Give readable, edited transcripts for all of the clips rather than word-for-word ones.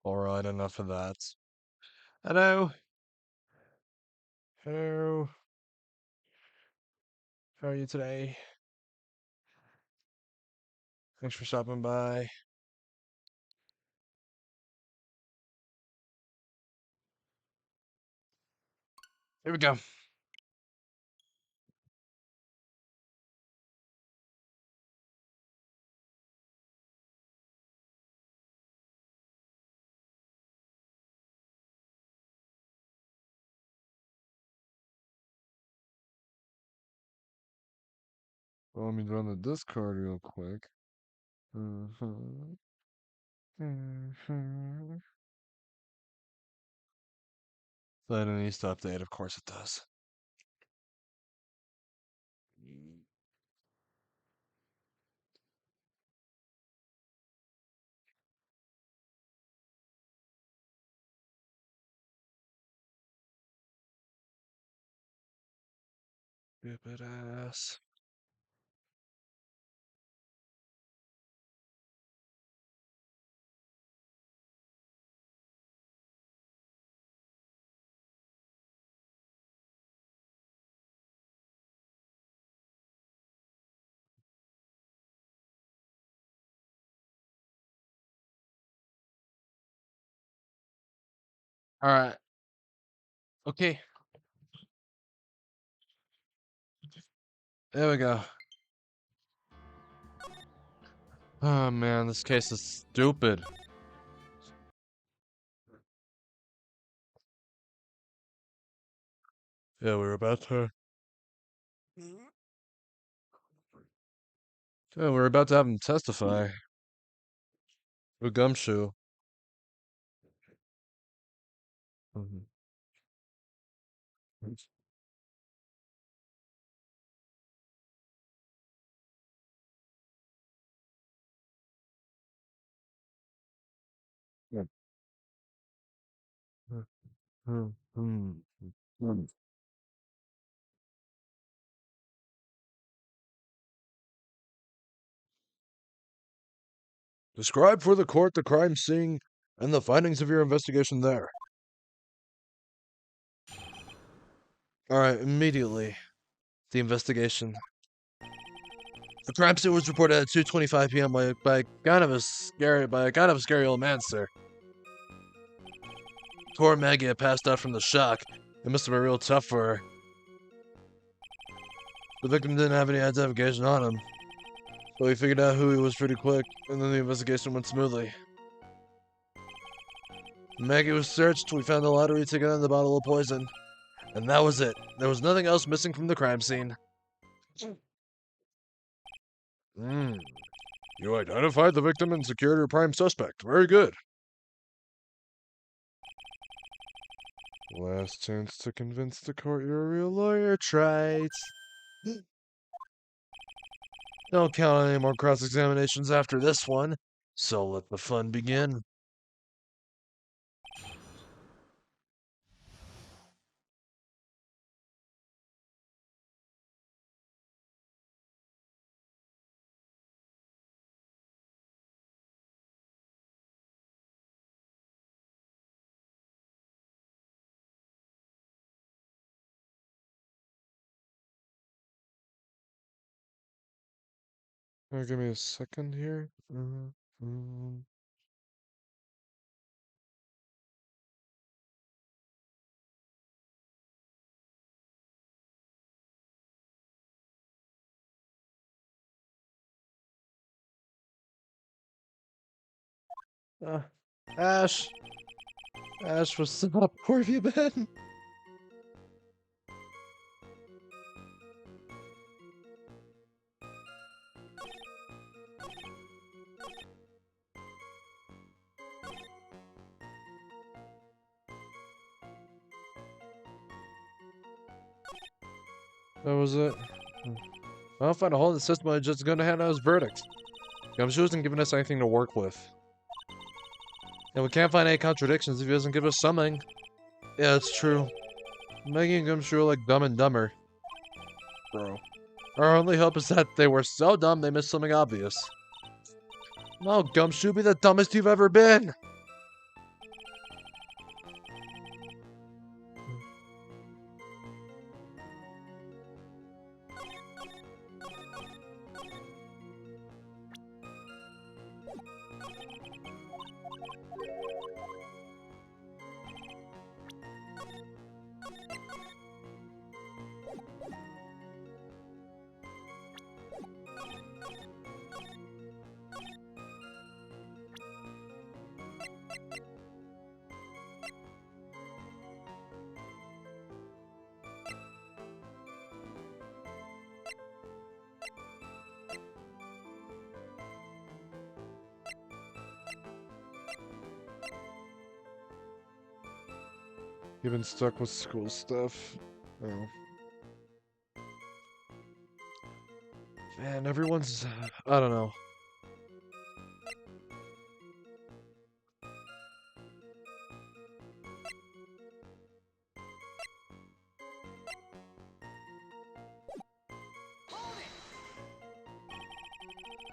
Alright, enough of that. Hello. Hello. How are you today? Thanks for stopping by. Here we go. Well, let me run the Discord real quick. That needs to update, of course it does. Stupid ass. Alright. Okay. There we go. Oh man, this case is stupid. Yeah, we're about to. Yeah, we're about to have him testify. The gumshoe. Mhm. Yeah. Describe for the court the crime scene and the findings of your investigation there. Alright, immediately. The investigation. The crime scene was reported at 2:25 p.m. by kind of a scary old man, sir. Poor Maggie had passed out from the shock. It must have been real tough for her. The victim didn't have any identification on him, but we figured out who he was pretty quick, and then the investigation went smoothly. Maggie was searched, we found a lottery ticket and the bottle of poison. And that was it. There was nothing else missing from the crime scene. You identified the victim and secured her prime suspect. Very good. Last chance to convince the court you're a real lawyer, Trite. Don't count on any more cross-examinations after this one, so let the fun begin. Give me a second here. Ash. Ash, what's up? Where have you been? That was it. I'll find a hole in the system and just gonna hand out his verdict. Gumshoe isn't giving us anything to work with. And we can't find any contradictions if he doesn't give us something. Yeah, it's true. Maggie and Gumshoe are like Dumb and Dumber. Bro. Our only hope is that they were so dumb they missed something obvious. No, Gumshoe, be the dumbest you've ever been! You've been stuck with school stuff. Oh. Man, everyone's... I don't know.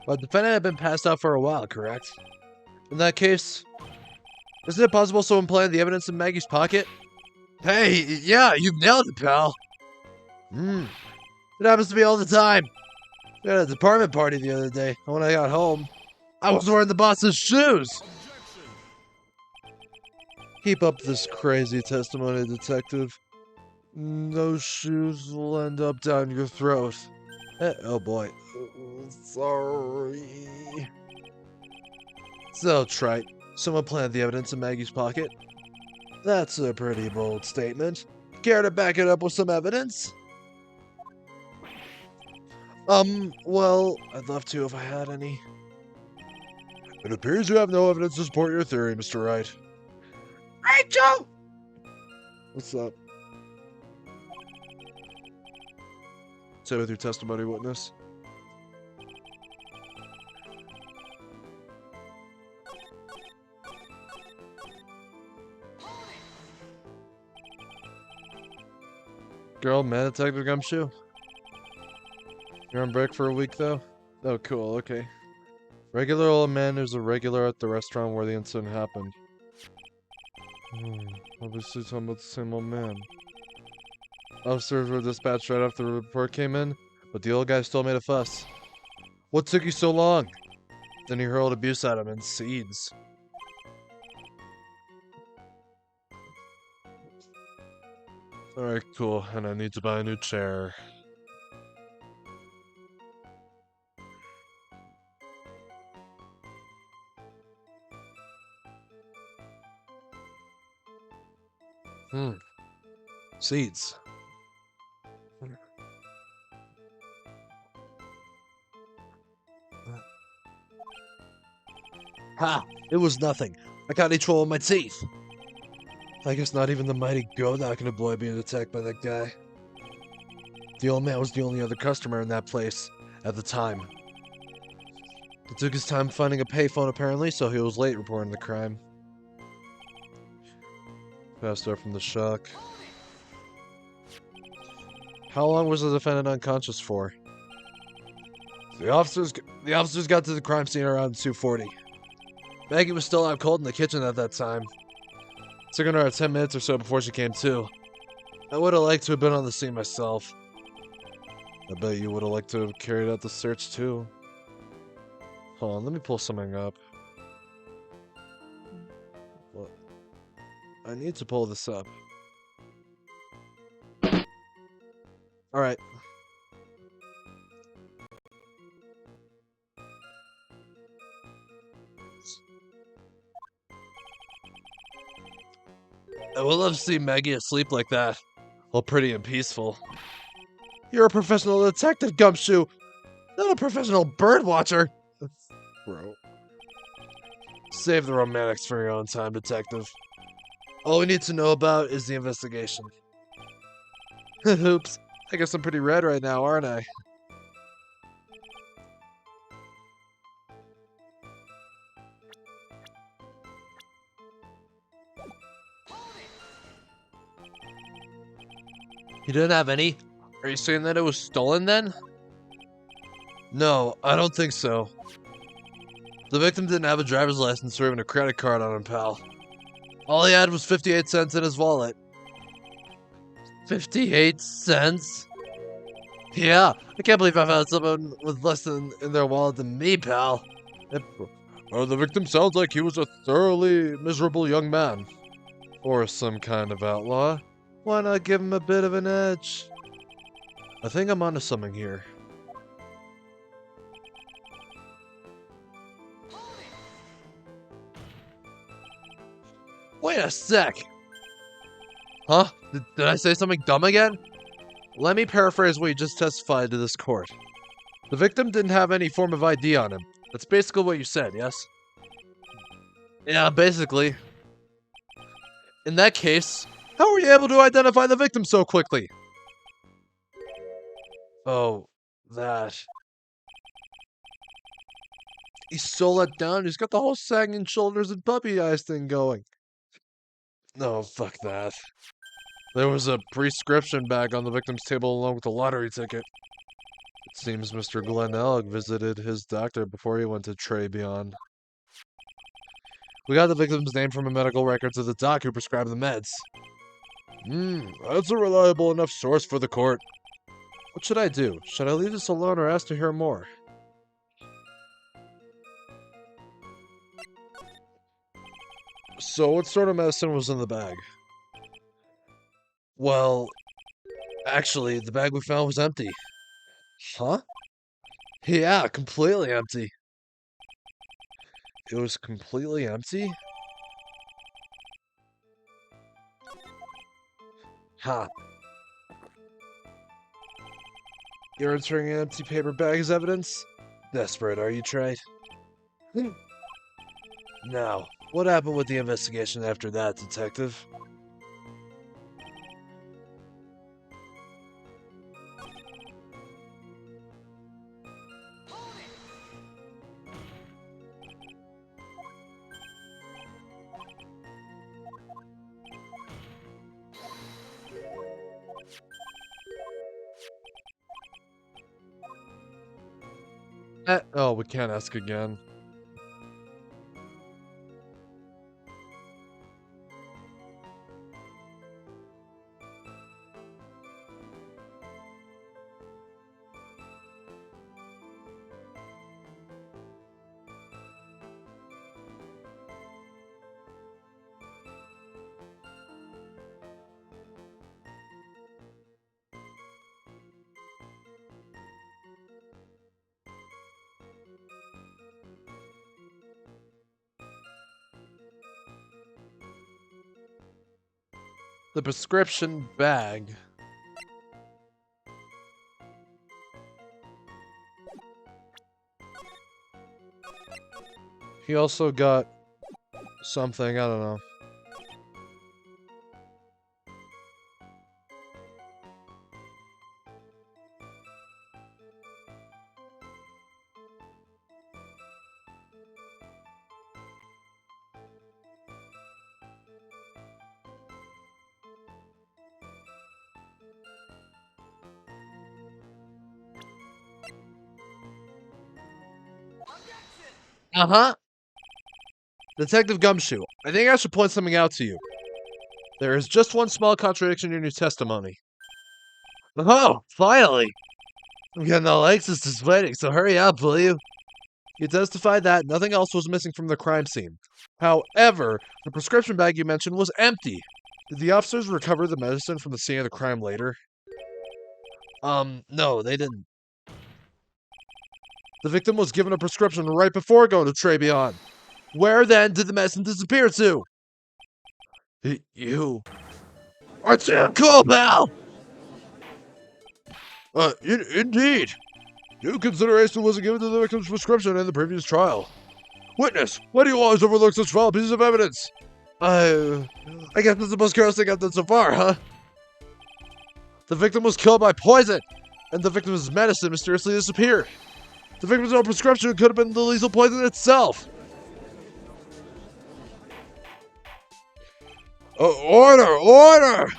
But the defendant had been passed out for a while, correct? In that case, isn't it possible someone planted the evidence in Maggie's pocket? Hey, yeah, you've nailed it, pal. It happens to me all the time. We had a department party the other day, and when I got home, I was wearing the boss's shoes. Keep up this crazy testimony, detective. Those shoes will end up down your throat. Oh boy. Sorry. So trite. Someone planted the evidence in Maggie's pocket. That's a pretty bold statement. Care to back it up with some evidence? Well, I'd love to if I had any. It appears you have no evidence to support your theory, Mr. Wright. Rachel! What's up? Say with your testimony, witness. Girl, man, Detective Gumshoe. You're on break for a week, though? Oh, cool, okay. Regular old man who's a regular at the restaurant where the incident happened. Obviously talking about the same old man. Officers were dispatched right after the report came in, but the old guy still made a fuss. What took you so long? Then he hurled abuse at him in seeds. Alright, cool, and I need to buy a new chair. Seeds. Ha! It was nothing. I got any trouble with my teeth. I guess not even the mighty Godok boy being attacked by that guy. The old man was the only other customer in that place at the time. He took his time finding a payphone apparently, so he was late reporting the crime. Passed out from the shock. How long was the defendant unconscious for? The officers got to the crime scene around 2:40. Maggie was still out cold in the kitchen at that time. It took her 10 minutes or so before she came to. I would have liked to have been on the scene myself. I bet you would have liked to have carried out the search too. Hold on, let me pull something up. What? I need to pull this up. Alright. I would love to see Maggie asleep like that. All pretty and peaceful. You're a professional detective, Gumshoe! Not a professional bird watcher! Bro. Save the romantics for your own time, detective. All we need to know about is the investigation. Oops. I guess I'm pretty red right now, aren't I? You didn't have any? Are you saying that it was stolen then? No, I don't think so. The victim didn't have a driver's license or even a credit card on him, pal. All he had was 58 cents in his wallet. 58 cents? Yeah, I can't believe I found someone with less in their wallet than me, pal. The victim sounds like he was a thoroughly miserable young man. Or some kind of outlaw. Why not give him a bit of an edge? I think I'm onto something here. Wait a sec! Huh? Did I say something dumb again? Let me paraphrase what you just testified to this court. The victim didn't have any form of ID on him. That's basically what you said, yes? Yeah, basically. In that case, how were you able to identify the victim so quickly? Oh, that. He's so let down, he's got the whole sagging shoulders and puppy eyes thing going. No, fuck that. There was a prescription bag on the victim's table along with the lottery ticket. It seems Mr. Glenelg visited his doctor before he went to Trebion. We got the victim's name from a medical records of the doc who prescribed the meds. That's a reliable enough source for the court. What should I do? Should I leave this alone or ask to hear more? So what sort of medicine was in the bag? Well, actually, the bag we found was empty. Huh? Yeah, completely empty. It was completely empty? Ha. You're entering an empty paper bag as evidence? Desperate, are you, Trey? Now, what happened with the investigation after that, Detective? Oh, we can't ask again. The prescription bag. He also got something, I don't know. Uh-huh. Detective Gumshoe, I think I should point something out to you. There is just one small contradiction in your testimony. Oh, finally! I'm getting all anxious just waiting, so hurry up, will you? You testified that nothing else was missing from the crime scene. However, the prescription bag you mentioned was empty. Did the officers recover the medicine from the scene of the crime later? No, they didn't. The victim was given a prescription right before going to Trebion. Where then did the medicine disappear to? You aren't so cool, pal! Indeed. Due consideration wasn't given to the victim's prescription in the previous trial. Witness, why do you always overlook such vital pieces of evidence? I guess that's the most curious thing I've done so far, huh? The victim was killed by poison, and the victim's medicine mysteriously disappeared. The victim's own prescription could have been the lethal poison itself. Order! Order!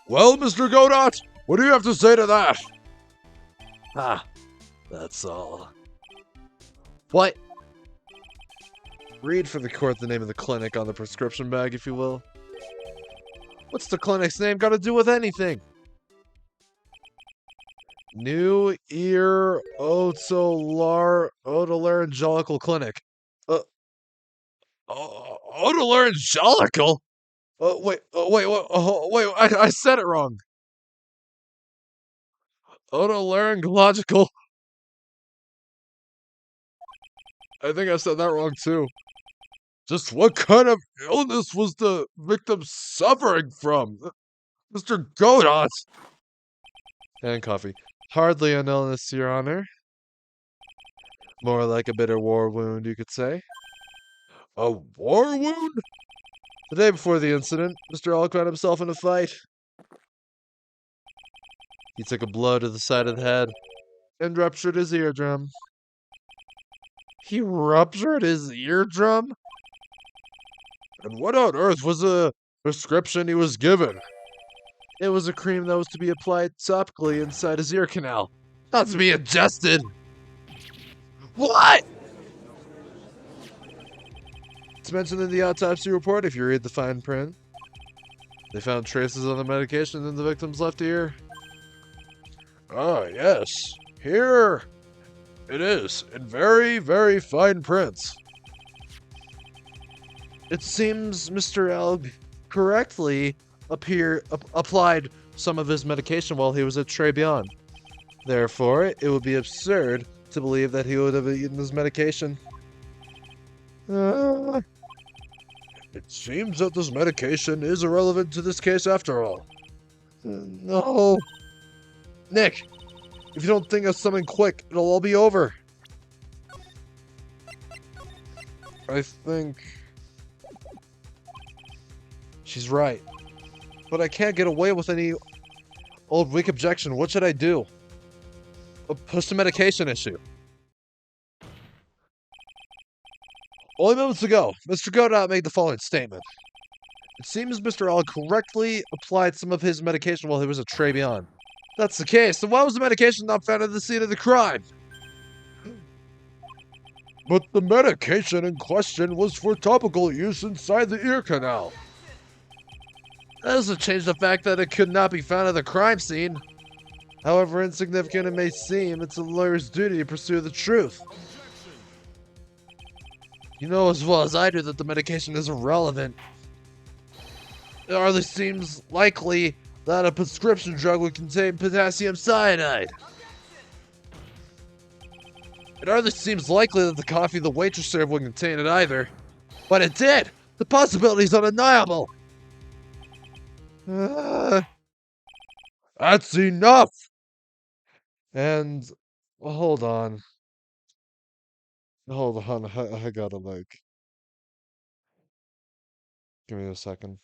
Well, Mr. Godot, what do you have to say to that? Ah, that's all. What? Read for the court the name of the clinic on the prescription bag, if you will. What's the clinic's name got to do with anything? New Ear Otolaryngological Clinic. Otolaryngological? Wait, I said it wrong. Otolaryngological. I think I said that wrong too. Just what kind of illness was the victim suffering from? Mr. Godot! And coffee. Hardly an illness, Your Honor. More like a bitter war wound, you could say. A war wound? The day before the incident, Mr. Alec found himself in a fight. He took a blow to the side of the head and ruptured his eardrum. He ruptured his eardrum? And what on earth was the prescription he was given? It was a cream that was to be applied topically inside his ear canal, not to be ingested. What? It's mentioned in the autopsy report if you read the fine print. They found traces of the medication in the victim's left ear. Ah, yes. Here it is, in very, very fine print. It seems Mr. Alg correctly applied some of his medication while he was at Trebion. Therefore, it would be absurd to believe that he would have eaten his medication. It seems that this medication is irrelevant to this case after all. No. Nick, if you don't think of something quick, it'll all be over. I think she's right. But I can't get away with any old weak objection. What should I do? Push the medication issue. Only moments ago, Mr. Godot made the following statement. It seems Mr. All correctly applied some of his medication while he was at Trebion. That's the case, then why was the medication not found at the scene of the crime? But the medication in question was for topical use inside the ear canal. That doesn't change the fact that it could not be found at the crime scene. However insignificant it may seem, it's a lawyer's duty to pursue the truth. You know as well as I do that the medication is irrelevant. It hardly seems likely that a prescription drug would contain potassium cyanide. It hardly seems likely that the coffee the waitress served would contain it either. But it did! The possibility is undeniable! That's enough! And, hold on. Hold on, I gotta, like... Give me a second.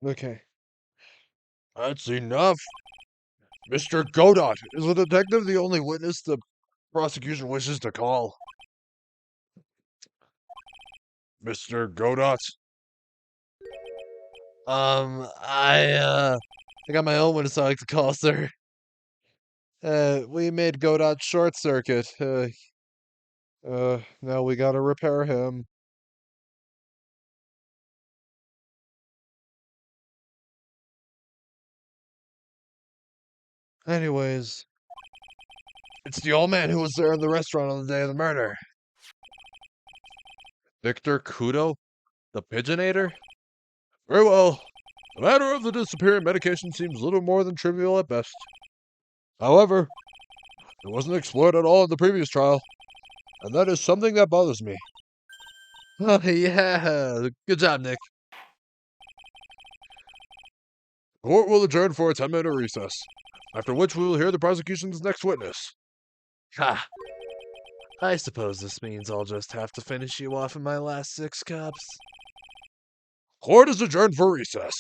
Okay. That's enough! Mr. Godot, is the detective the only witness the prosecution wishes to call? Mr. Godot? I got my own witness I like to call, sir. We made Godot short circuit. Now we gotta repair him. Anyways, it's the old man who was there in the restaurant on the day of the murder. Victor Kudo? The Pigeonator? Very well. The matter of the disappearing medication seems little more than trivial at best. However, it wasn't explored at all in the previous trial, and that is something that bothers me. Oh, yeah. Good job, Nick. The court will adjourn for a 10-minute recess, after which we will hear the prosecution's next witness. Ha! I suppose this means I'll just have to finish you off in my last 6 cups. Court is adjourned for recess.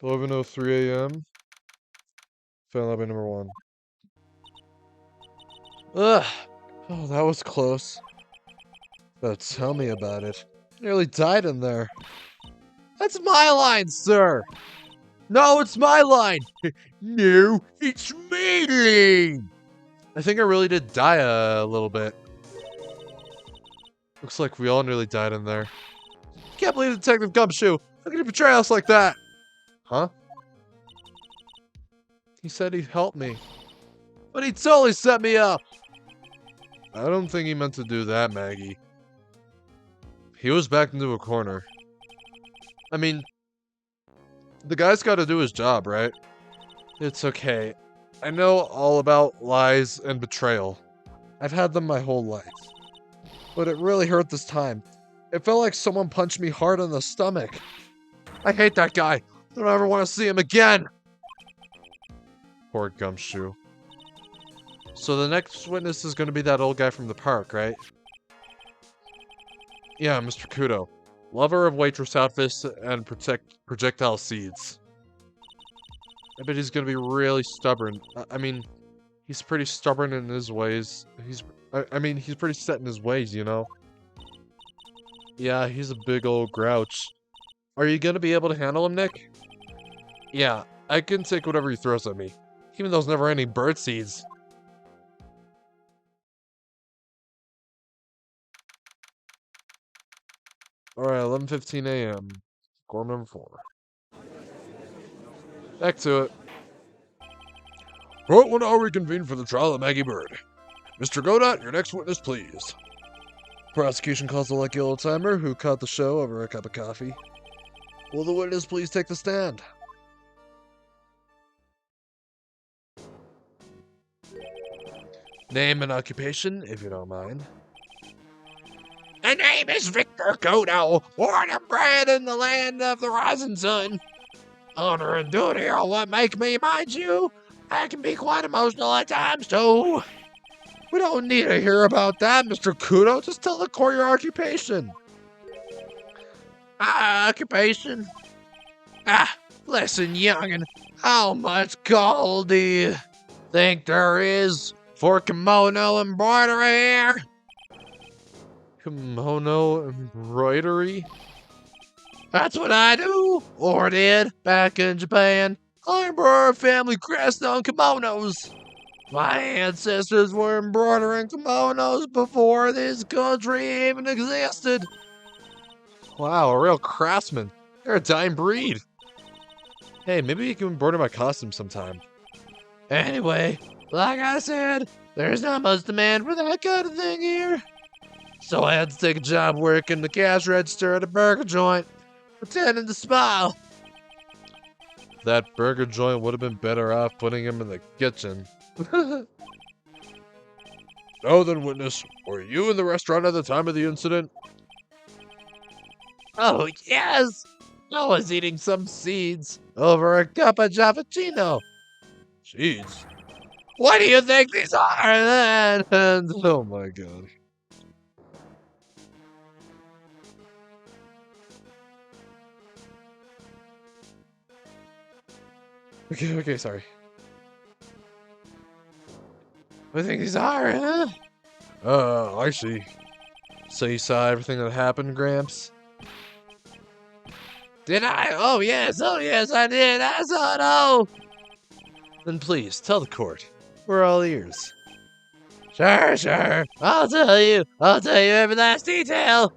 "11:03 a.m. Fan lobby number 1. Ugh. Oh, that was close. But tell me about it. Nearly died in there. That's my line, sir! No, it's my line! No, it's me line! I think I really did die a little bit. Looks like we all nearly died in there. Can't believe Detective Gumshoe! How can you betray us like that? Huh? He said he'd help me. But he totally set me up! I don't think he meant to do that, Maggie. He was backed into a corner. I mean, the guy's gotta do his job, right? It's okay. I know all about lies and betrayal. I've had them my whole life. But it really hurt this time. It felt like someone punched me hard in the stomach. I hate that guy. I don't ever want to see him again. Poor Gumshoe. So the next witness is going to be that old guy from the park, right? Yeah, Mr. Kudo. Lover of waitress outfits and projectile seeds. I bet he's going to be really stubborn. I mean, he's pretty stubborn in his ways. I mean, he's pretty set in his ways, you know? Yeah, he's a big old grouch. Are you going to be able to handle him, Nick? Yeah, I can take whatever he throws at me. Even though there's never any bird seeds. Alright, 11:15 a.m. Quorum number 4. Back to it. Court will now reconvene for the trial of Maggie Bird. Mr. Godot, your next witness, please. Prosecution calls the lucky old-timer who caught the show over a cup of coffee. Will the witness please take the stand? Name and occupation, if you don't mind. My name is Victor Godot, born and bred in the land of the rising sun. Honor and duty are what make me, mind you. I can be quite emotional at times, too. We don't need to hear about that, Mr. Kudo. Just tell the court your occupation. Occupation? Listen, youngin', how much gold do you think there is for kimono embroidery here? Kimono embroidery? That's what I do, or did, back in Japan. I embroider a family crest on kimonos. My ancestors were embroidering kimonos before this country even existed. Wow, a real craftsman. They're a dying breed. Hey, maybe you can embroider my costume sometime. Anyway, like I said, there's not much demand for that kind of thing here. So I had to take a job working the cash register at a burger joint, pretending to smile. That burger joint would have been better off putting him in the kitchen. Now then, witness, were you in the restaurant at the time of the incident? Oh, yes! I was eating some seeds over a cup of cappuccino. Seeds? What do you think these are? And oh my god. Okay, sorry. What do you think these are, huh? I see. So you saw everything that happened, Gramps? Did I? Oh yes, I did. I saw it all. Then please, tell the court. We're all ears. Sure. I'll tell you every last detail.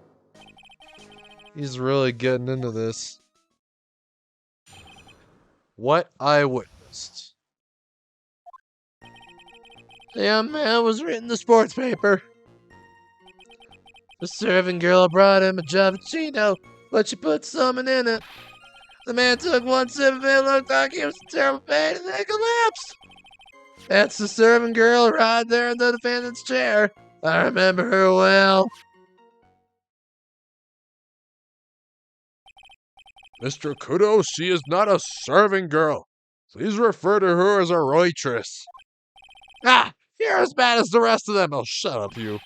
He's really getting into this. What I witnessed. The young man was reading the sports paper. The serving girl brought him a cappuccino, but she put something in it. The man took one sip of it, looked like he was in terrible pain, and then collapsed. That's the serving girl right there in the defendant's chair. I remember her well. Mr. Kudo, she is not a serving girl. Please refer to her as a waitress. You're as bad as the rest of them. Oh, shut up, you.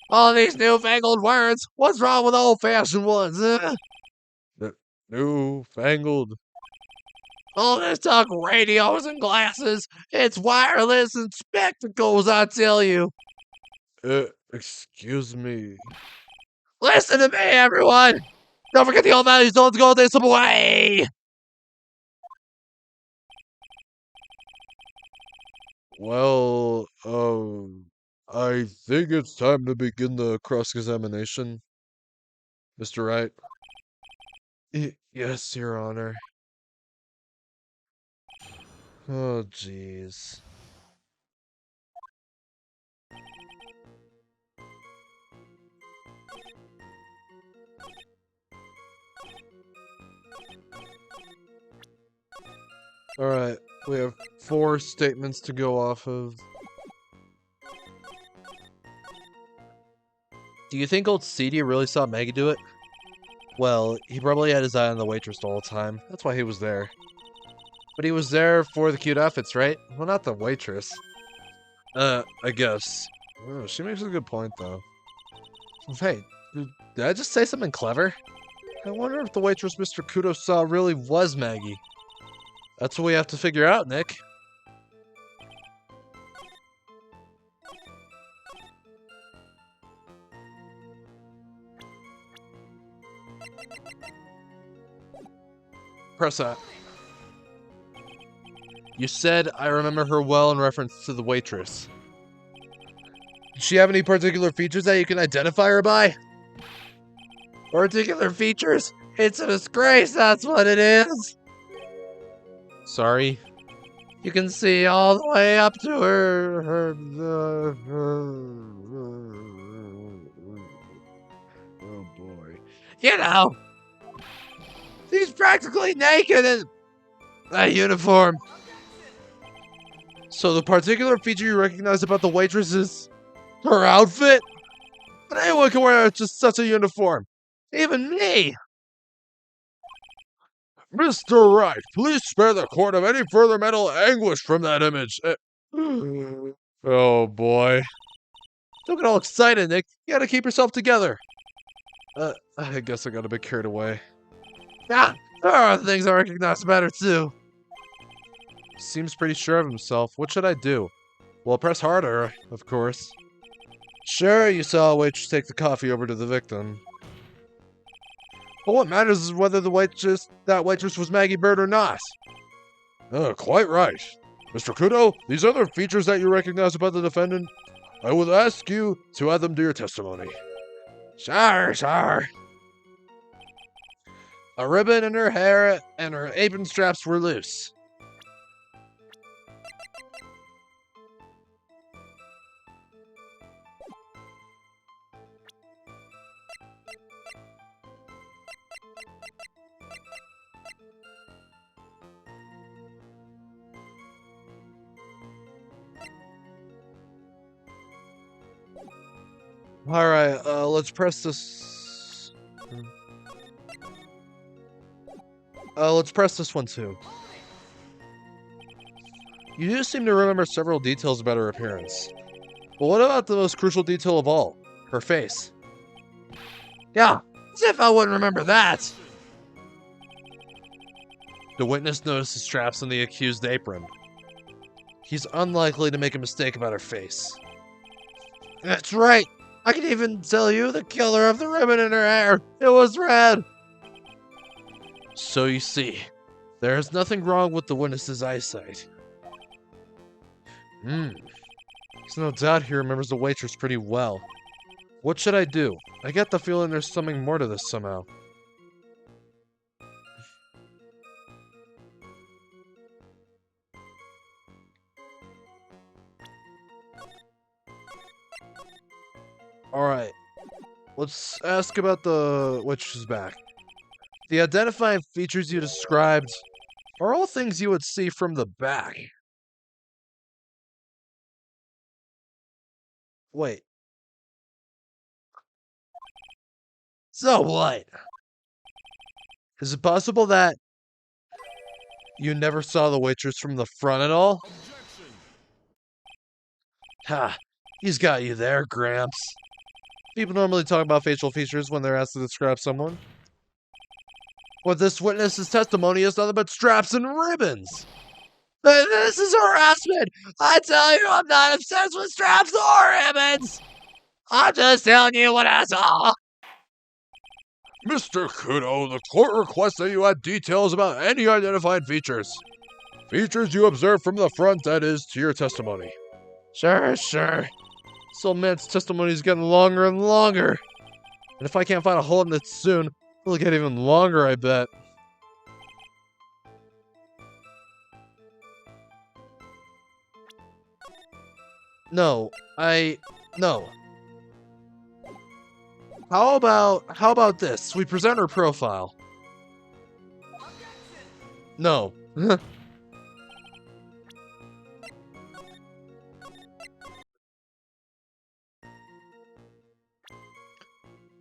All these newfangled words. What's wrong with old-fashioned ones, huh? Newfangled. All this talk radios and glasses. It's wireless and spectacles, I tell you. Excuse me. Listen to me, everyone. Don't forget the old values. Don't go this way. Well, I think it's time to begin the cross-examination, Mr. Wright. Yes, Your Honor. Oh, jeez. Alright, we have 4 statements to go off of. Do you think old CD really saw Maggie do it? Well, he probably had his eye on the waitress the whole time. That's why he was there. But he was there for the cute outfits, right? Well, not the waitress. I guess. Oh, she makes a good point, though. Hey, did I just say something clever? I wonder if the waitress Mr. Kudo saw really was Maggie. That's what we have to figure out, Nick. Press that. You said I remember her well in reference to the waitress. Does she have any particular features that you can identify her by? Particular features? It's a disgrace, that's what it is! Sorry? You can see all the way up to her... Oh boy. You know! She's practically naked in that uniform! So the particular feature you recognize about the waitress is her outfit? But anyone can wear just such a uniform. Even me! Mr. Wright, please spare the court of any further mental anguish from that image. Oh boy. Don't get all excited, Nick. You gotta keep yourself together. I guess I got a bit carried away. Ah, there are other things I recognize better too. Seems pretty sure of himself. What should I do? Well, press harder, of course. Sure, you saw a waitress take the coffee over to the victim. But what matters is whether that waitress was Maggie Bird or not. Quite right. Mr. Kudo, these other features that you recognize about the defendant, I will ask you to add them to your testimony. Sure. A ribbon in her hair and her apron straps were loose. Alright, let's press this. Let's press this one too. You do seem to remember several details about her appearance. But what about the most crucial detail of all? Her face. Yeah, as if I wouldn't remember that! The witness noticed the straps on the accused apron. He's unlikely to make a mistake about her face. That's right! I can even tell you the color of the ribbon in her hair. It was red. So you see, there is nothing wrong with the witness's eyesight. There's no doubt he remembers the waitress pretty well. What should I do? I get the feeling there's something more to this somehow. Alright, let's ask about the waitress's back. The identifying features you described are all things you would see from the back. Wait. So what? Is it possible that you never saw the waitress from the front at all? Ha, he's got you there, Gramps. People normally talk about facial features when they're asked to describe someone. What this witness's testimony is nothing but straps and ribbons. This is harassment! I tell you, I'm not obsessed with straps or ribbons! I'm just telling you what I saw! Mr. Kudo, the court requests that you add details about any identified features. Features you observe from the front, that is, to your testimony. Sure. This old man's testimony is getting longer and longer. And if I can't find a hole in it soon, it'll get even longer, I bet. No. No. How about this? We present her profile. No.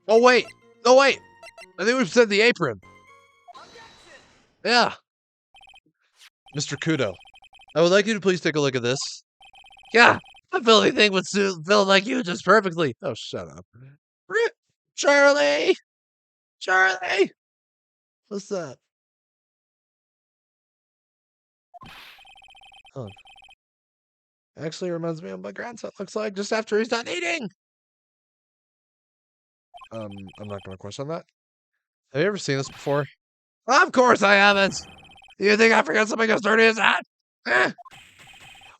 Oh wait! No wait! I think we've said the apron. Yeah. Mr. Kudo, I would like you to please take a look at this. Yeah, a filthy thing would suit Phil like you just perfectly. Oh, shut up. Charlie! Charlie! What's that? Oh. Actually reminds me of my grandson. Looks like just after he's done eating. I'm not gonna question that. Have you ever seen this before? Of course I haven't. You think I forgot something as dirty as that? Eh.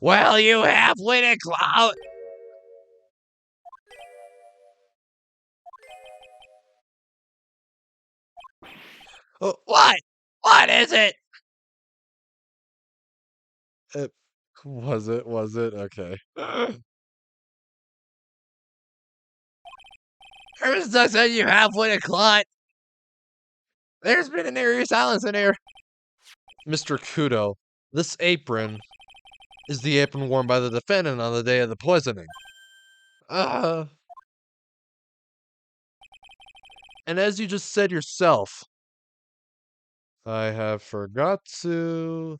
Well, you half-witted clown. Oh, what? What is it? Was it? Okay. Ever since I said you half-witted clot, there's been an eerie silence in here. Mr. Kudo, this apron is the apron worn by the defendant on the day of the poisoning. And as you just said yourself, I have forgot to...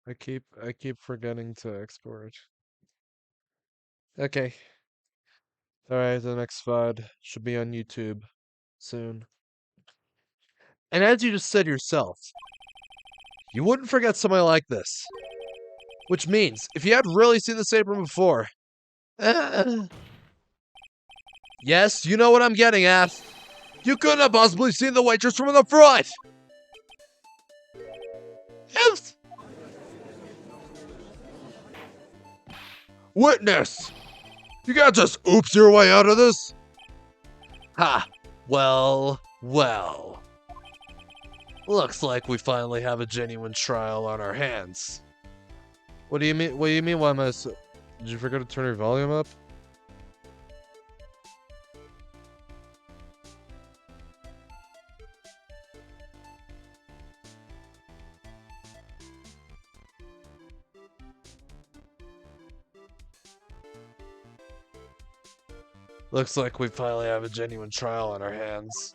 I keep forgetting to export. Okay. Alright, the next VOD should be on YouTube soon. And as you just said yourself, you wouldn't forget somebody like this. Which means, if you had really seen this apron before... yes, you know what I'm getting at. You couldn't have possibly seen the waitress from the front! Yes! Witness! You can't just oops your way out of this! Ha! Well. Looks like we finally have a genuine trial on our hands. What do you mean? What do you mean? Why am I so... Did you forget to turn your volume up? Looks like we finally have a genuine trial on our hands.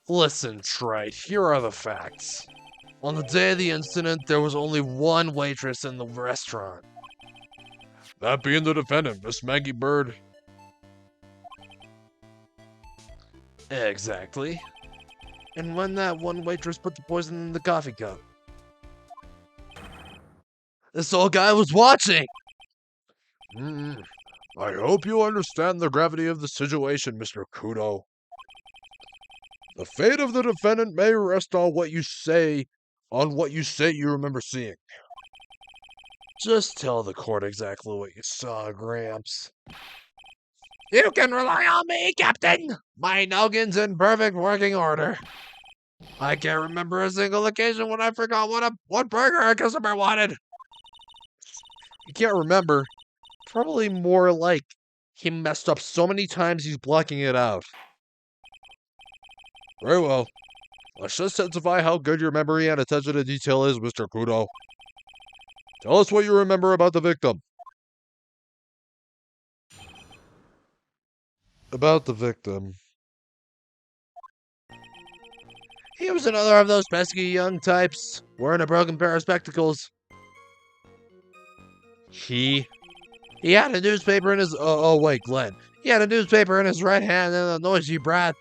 Listen, Trite, here are the facts. On the day of the incident, there was only one waitress in the restaurant. That being the defendant, Miss Maggie Bird. Exactly. And when that one waitress put the poison in the coffee cup. This old guy was watching! I hope you understand the gravity of the situation, Mr. Kudo. The fate of the defendant may rest on what you say you remember seeing. Just tell the court exactly what you saw, Gramps. You can rely on me, Captain! My noggin's in perfect working order. I can't remember a single occasion when I forgot what burger a customer wanted. You can't remember? Probably more like he messed up so many times he's blocking it out. Very well. Let's just testify how good your memory and attention to detail is, Mr. Kudo. Tell us what you remember about the victim. About the victim. He was another of those pesky young types, wearing a broken pair of spectacles. He had a newspaper in his. Oh, wait, Glenn. He had a newspaper in his right hand, and the noisy brat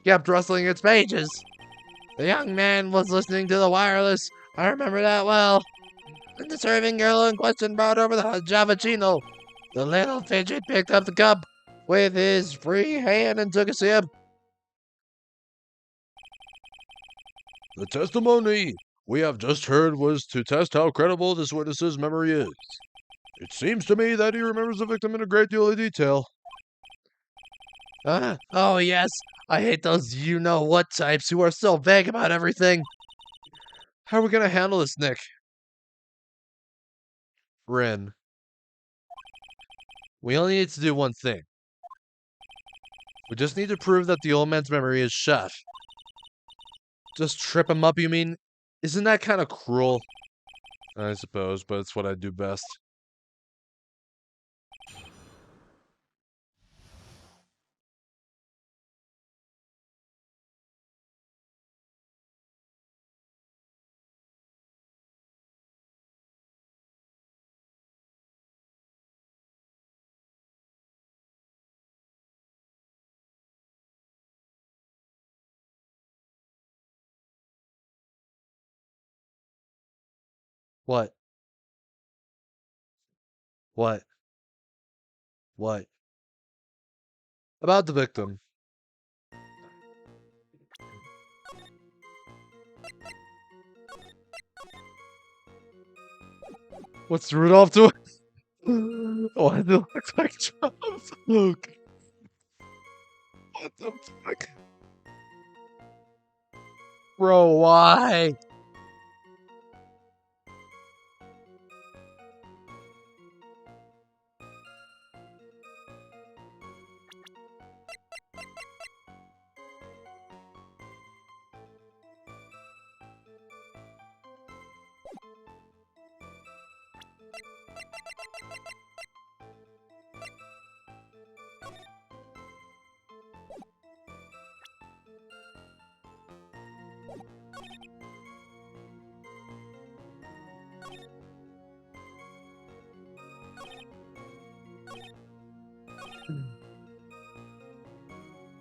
kept rustling its pages. The young man was listening to the wireless. I remember that well. And the serving girl in question brought over the Javachino. The little fidget picked up the cup with his free hand and took a sip. The testimony we have just heard was to test how credible this witness's memory is. It seems to me that he remembers the victim in a great deal of detail. Oh yes, I hate those you-know-what types who are so vague about everything. How are we gonna handle this, Nick? Rin. We only need to do one thing. We just need to prove that the old man's memory is shot. Just trip him up, you mean? Isn't that kind of cruel? I suppose, but it's what I do best. What? What? What? About the victim. What's Rudolph doing? Why do it look like Charles? Luke. What the fuck? Bro, why?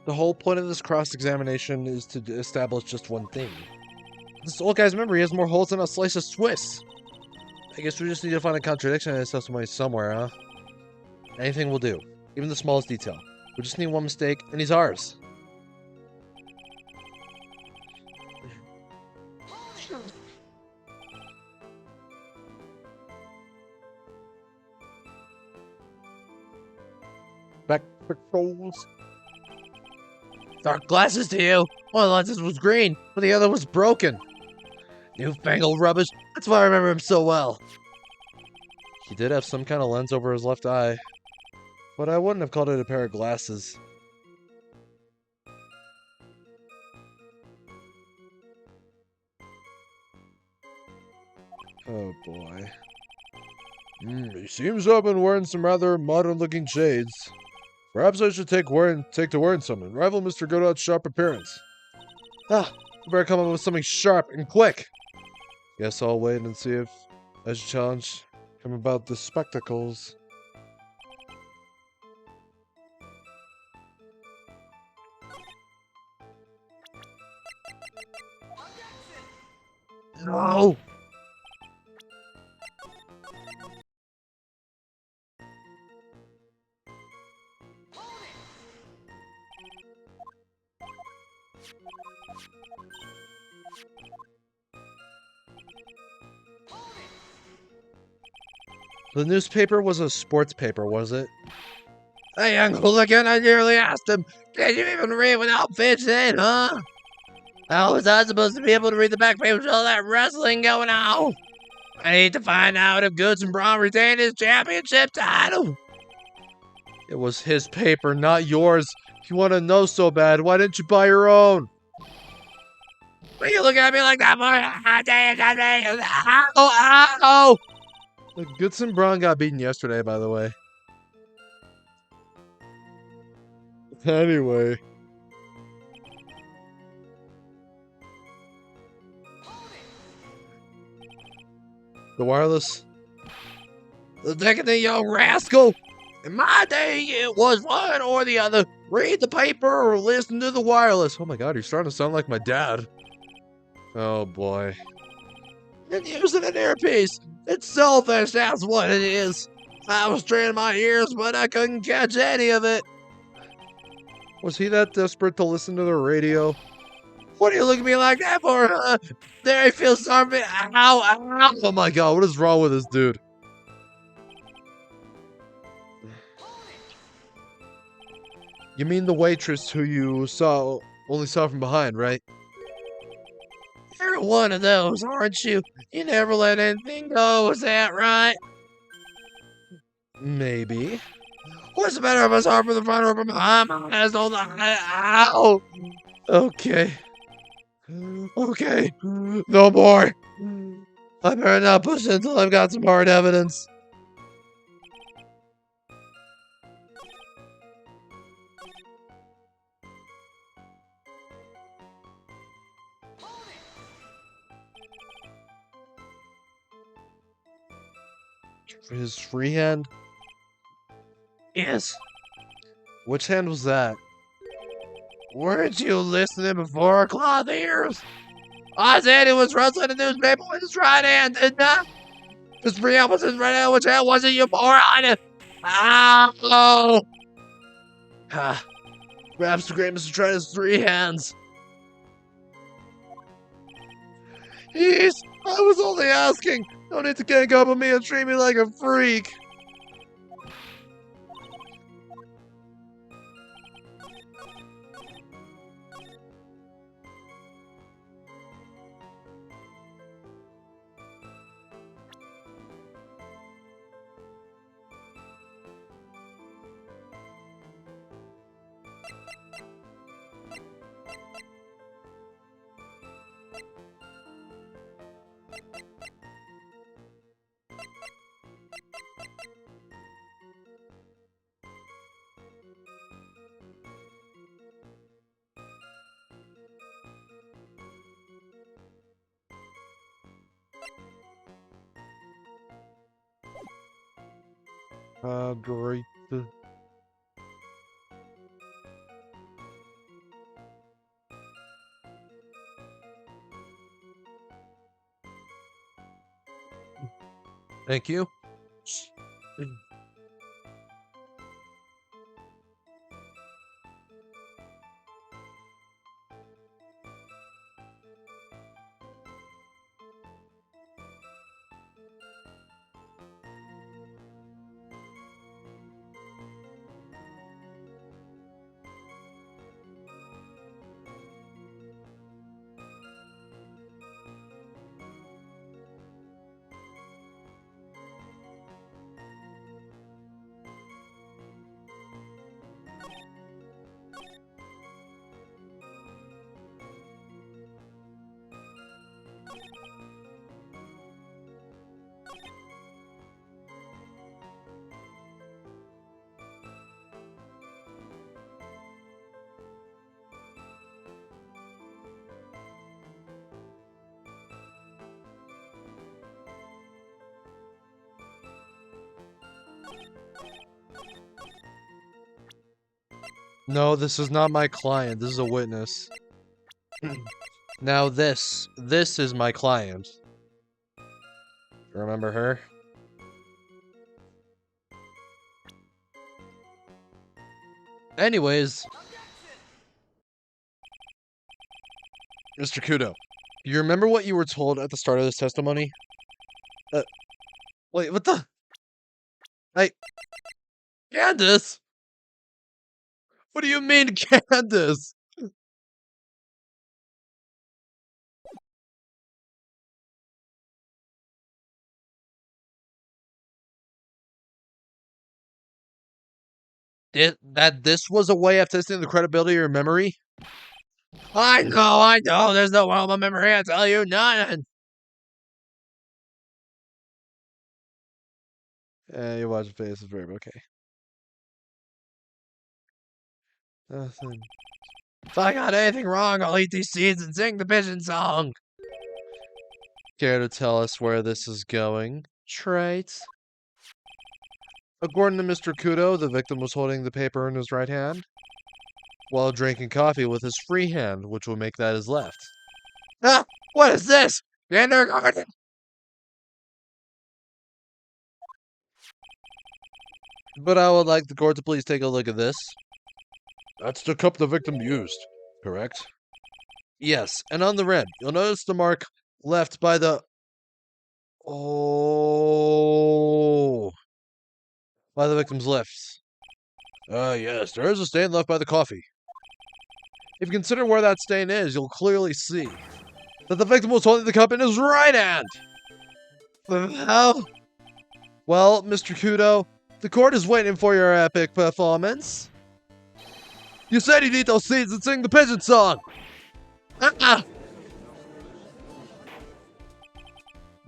The whole point of this cross-examination is to establish just one thing. This old guy's memory has more holes than a slice of Swiss. I guess we just need to find a contradiction in his testimony somewhere, huh? Anything will do. Even the smallest detail. We just need one mistake, and he's ours. Spectacles. Dark glasses to you! One of the lenses was green, but the other was broken. Newfangled rubbish. That's why I remember him so well. He did have some kind of lens over his left eye, but I wouldn't have called it a pair of glasses. Oh boy. He seems to have been wearing some rather modern-looking shades. Perhaps I should take to wearing some and rival Mr. Godot's sharp appearance. You better come up with something sharp and quick. Guess I'll wait and see if I should challenge him about the spectacles. No! The newspaper was a sports paper, was it? Hey, young hooligan, I nearly asked him, can you even read without fidgeting, huh? How was I supposed to be able to read the back page with all that wrestling going on? I need to find out if Goods and Braun retained his championship title. It was his paper, not yours. If you want to know so bad, why didn't you buy your own? Why are you looking at me like that, boy? Ow! Goodson Braun got beaten yesterday, by the way. Anyway. The wireless. Take it, young rascal! In my day, it was one or the other. Read the paper or listen to the wireless. Oh my god, you're starting to sound like my dad. Oh boy. And using an earpiece. It's selfish, that's what it is. I was training my ears, but I couldn't catch any of it. Was he that desperate to listen to the radio? What are you looking at me like that for? There, I feel sorry for me. Ow, ow. Oh my god, what is wrong with this dude? You mean the waitress who you only saw from behind, right? You're one of those, aren't you? You never let anything go, is that right? Maybe. What's the matter if I saw from the front or from behind? My eyes don't ow! Okay. Okay. No more. I better not push it until I've got some hard evidence. His free hand? Yes. Which hand was that? Weren't you listening before, cloth ears? I said it was rustling the newspaper with his right hand, didn't I? His free hand was his right hand, which hand was it, you moron? Ow! Ah, perhaps the great Mr. Trent has three hands. Jeez, I was only asking. No need to gang up on me and treat me like a freak. Great. Thank you. No, this is not my client. This is a witness. Now this is my client. Remember her? Anyways, Mr. Kudo, you remember what you were told at the start of this testimony? Wait, what the? Hey, Candace? What do you mean, Candace? This was a way of testing the credibility of your memory? I know, there's no way my memory, I tell you, none! You watch the face, it's very okay. Nothing. If I got anything wrong, I'll eat these seeds and sing the pigeon song! Care to tell us where this is going, Trite? According to Mr. Kudo, the victim was holding the paper in his right hand while drinking coffee with his free hand, which would make that his left. Ah! What is this? Kindergarten! But I would like the court to please take a look at this. That's the cup the victim used, correct? Yes, and on the rim, you'll notice the mark left by the... Oh... by the victim's lips. Yes, there is a stain left by the coffee. If you consider where that stain is, you'll clearly see that the victim was holding the cup in his right hand. How? Well, Mr. Kudo, the court is waiting for your epic performance. You said you'd eat those seeds and sing the pigeon song.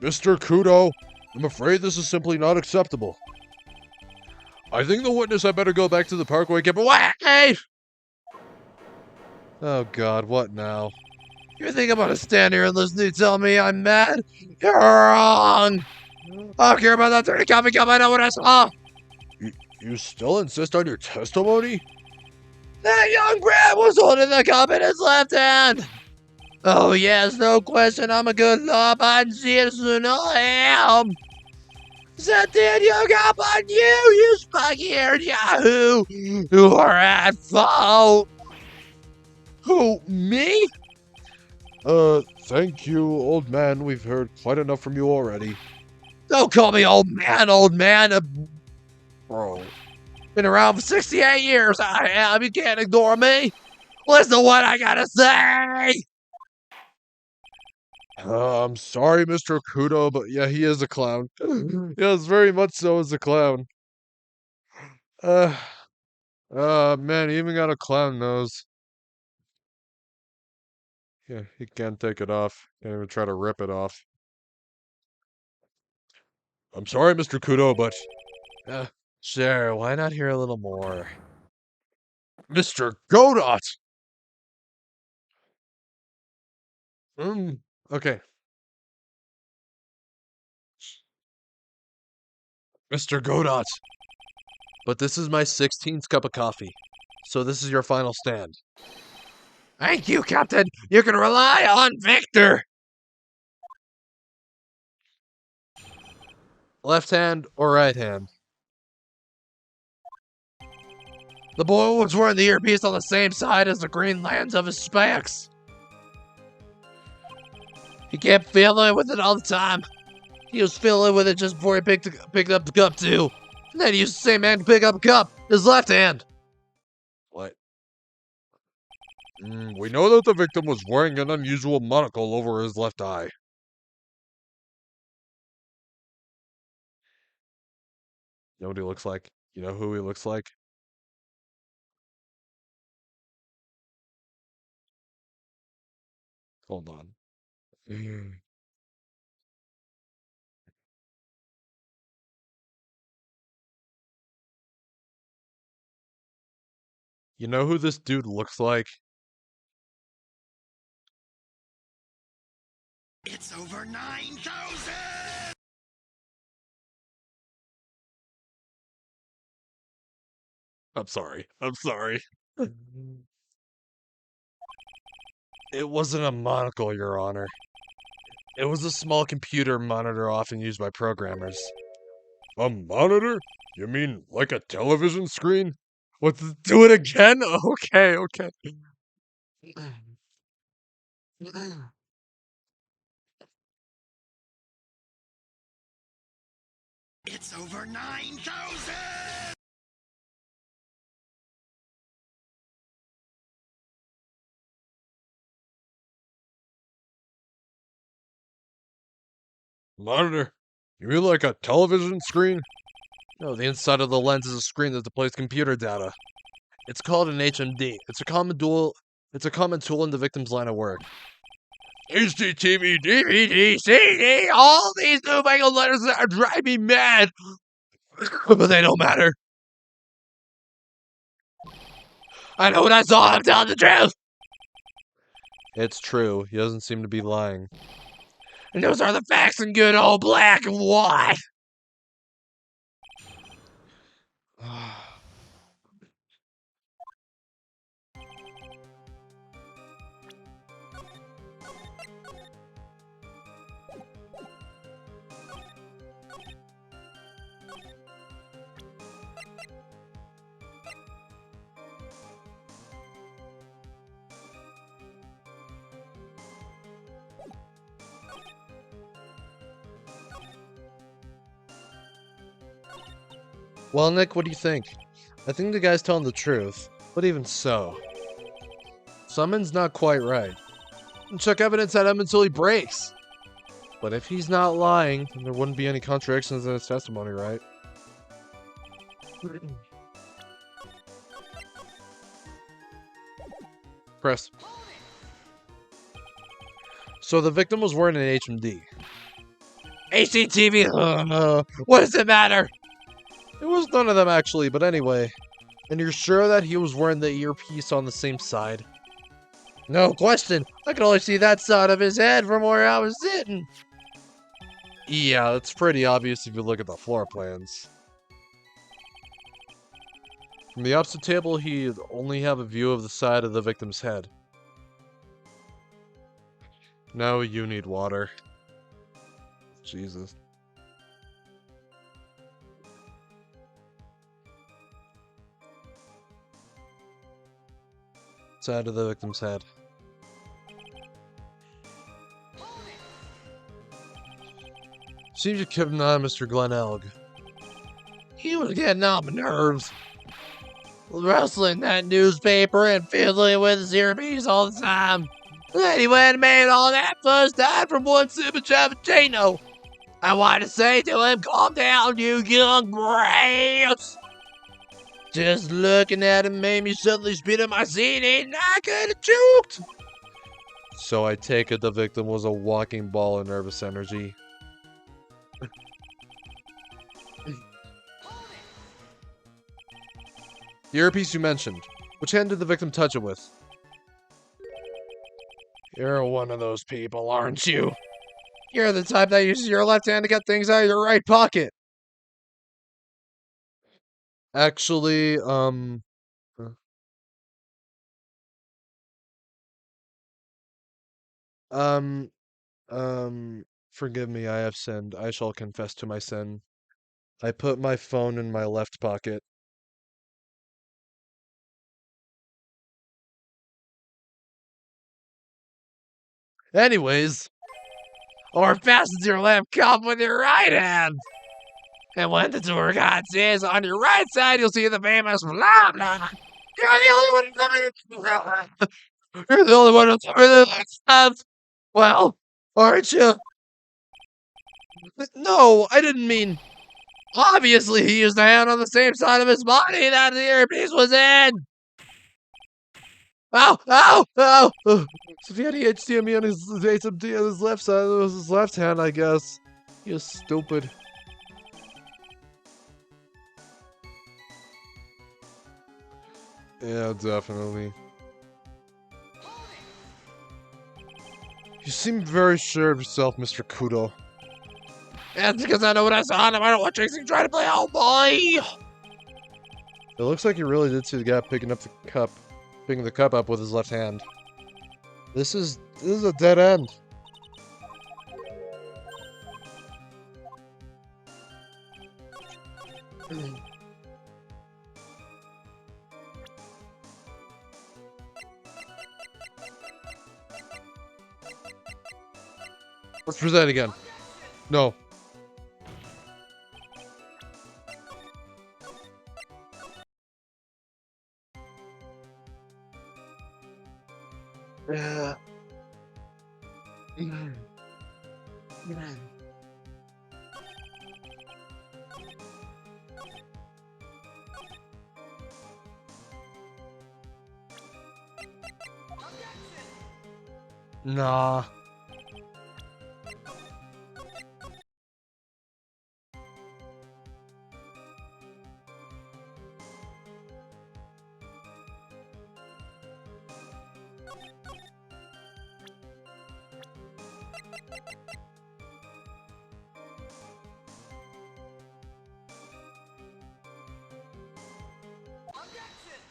Mr. Kudo, I'm afraid this is simply not acceptable. I think the witness had better go back to the parkway. Wait! Oh God, what now? You think I'm gonna stand here and listen to you tell me I'm mad? You're wrong! I don't care about that dirty coffee cup, I know what I saw! You still insist on your testimony? That young brat was holding the cup in his left hand! Oh yes, no question, I'm a good law-abiding citizen, I am! Set that young up on you spuggy-haired yahoo! You are at fault! Who, me? Thank you, old man. We've heard quite enough from you already. Don't call me old man. Bro. Been around for 68 years, I am. You can't ignore me. Listen to what I gotta say. I'm sorry, Mr. Kudo, but yeah, he is a clown. Yes, very much so as a clown. Man, he even got a clown nose. Yeah, he can't take it off. Can't even try to rip it off. I'm sorry, Mr. Kudo, but... sure, why not hear a little more? Mr. Godot! Okay. Mr. Godot! But this is my 16th cup of coffee, so this is your final stand. Thank you, Captain! You can rely on Victor! Left hand or right hand? The boy was wearing the earpiece on the same side as the green lands of his specs. He kept fiddling with it all the time. He was fiddling with it just before he picked up the cup too. And then he used the same hand to pick up a cup, his left hand. What? We know that the victim was wearing an unusual monocle over his left eye. You know what he looks like? You know who he looks like? Hold on. You know who this dude looks like? It's over 9,000! I'm sorry. It wasn't a monocle, Your Honor. It was a small computer monitor often used by programmers. A monitor? You mean like a television screen? What, do it again? Okay. It's over 9,000! Monitor? You mean like a television screen? No, the inside of the lens is a screen that displays computer data. It's called an HMD. It's a common tool in the victim's line of work. HDTV, DVD, CD, all these newfangled letters that drive me mad! But they don't matter. I know what I saw, I'm telling the truth! It's true, he doesn't seem to be lying. And those are the facts in good old black and white! Well, Nick, what do you think? I think the guy's telling the truth, but even so, Summon's not quite right. Check evidence at him until he breaks. But if he's not lying, then there wouldn't be any contradictions in his testimony, right? Press. So the victim was wearing an HMD. HDTV! What does it matter? It was none of them actually, but anyway. And you're sure that he was wearing the earpiece on the same side? No question. I could only see that side of his head from where I was sitting. Yeah, that's pretty obvious if you look at the floor plans. From the opposite table, he only have a view of the side of the victim's head. Now you need water. Jesus. Side of the victim's head. Seems you kept an eye on Mr. Glenn Elg. He was getting on my nerves. Rustling that newspaper and fiddling with his earpiece all the time. Then he went and made all that fuss, died from one sip of cappuccino. I wanted to say to him, calm down, you young brats. Just looking at him made me suddenly spit in my seat and I could have choked. So I take it the victim was a walking ball of nervous energy. The earpiece you mentioned. Which hand did the victim touch it with? You're one of those people, aren't you? You're the type that uses your left hand to get things out of your right pocket. Actually, um, forgive me, I have sinned. I shall confess to my sin. I put my phone in my left pocket. Anyways, or fasten your left cup with your right hand. And when the tour guide says on your right side, you'll see the famous blah blah. You're the only one. You're the only one who's left. Well, aren't you? No, I didn't mean. Obviously, he used a hand on the same side of his body that the earpiece was in. Ow! Ow! Ow! So if he had the HDMI on his HMD on his left side, it was his left hand, I guess. You're stupid. Yeah, definitely. You seem very sure of yourself, Mr. Kudo. That's because I know what I saw him. I don't want Trixie trying to play oh boy. It looks like you really did see the guy picking the cup up with his left hand. This is a dead end. Let's present again. No. Yeah. Nah.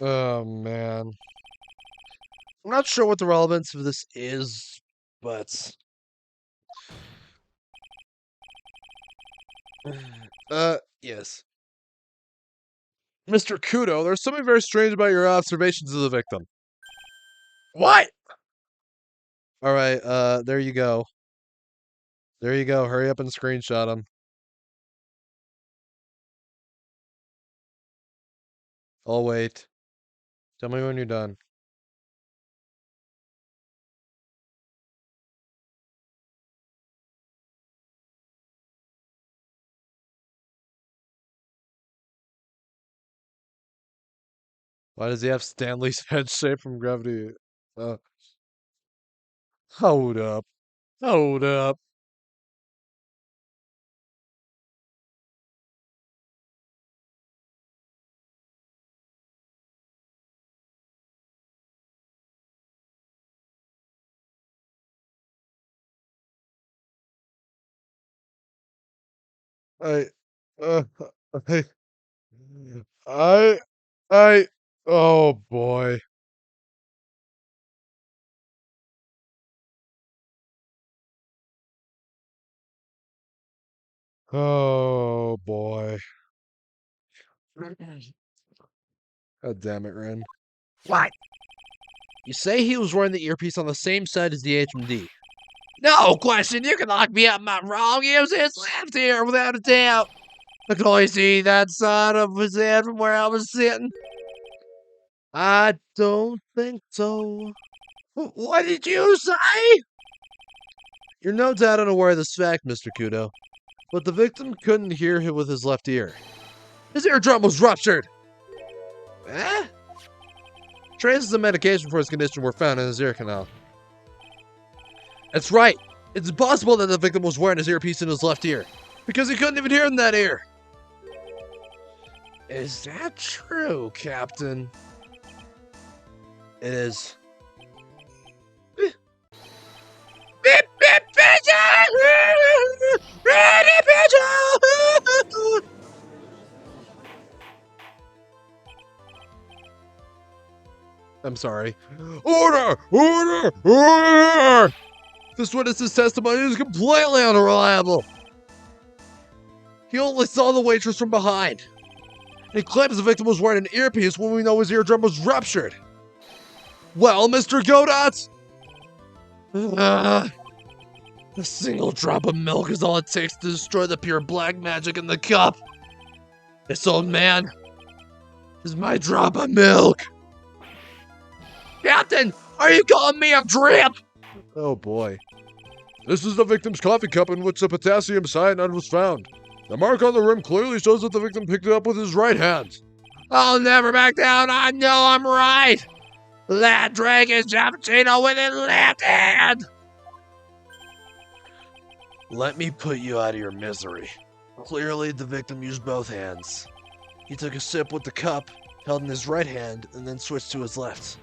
Oh man. I'm not sure what the relevance of this is, but yes. Mr. Kudo, there's something very strange about your observations of the victim. What? Alright, there you go. There you go. Hurry up and screenshot him. I'll wait. Tell me when you're done. Why does he have Stanley's head shape from Gravity? Uh, hold up. Hold up. I, uh, I, I, oh boy. Oh boy. God damn it, Ren. What? You say he was wearing the earpiece on the same side as the HMD. No question. You can lock me up. I'm not wrong. He was his left ear without a doubt. I can only see that side of his head from where I was sitting. I don't think so. What did you say? You're no doubt unaware of this fact, Mr. Kudo, but the victim couldn't hear him with his left ear. His eardrum was ruptured! Eh? Traces of medication for his condition were found in his ear canal. That's right! It's impossible that the victim was wearing his earpiece in his left ear, because he couldn't even hear in that ear! Is that true, Captain? It is. Beep, beep, pigeon! Ready, pigeon! I'm sorry. Order! Order! Order! This witness's testimony is completely unreliable. He only saw the waitress from behind. He claims the victim was wearing an earpiece when we know his eardrum was ruptured. Well, Mr. Godot? A single drop of milk is all it takes to destroy the pure black magic in the cup. This old man is my drop of milk. Captain, are you calling me a drip? Oh boy. This is the victim's coffee cup in which the potassium cyanide was found. The mark on the rim clearly shows that the victim picked it up with his right hand. I'll never back down. I know I'm right. That drank his cappuccino with his left hand. Let me put you out of your misery. Clearly, the victim used both hands. He took a sip with the cup held in his right hand and then switched to his left.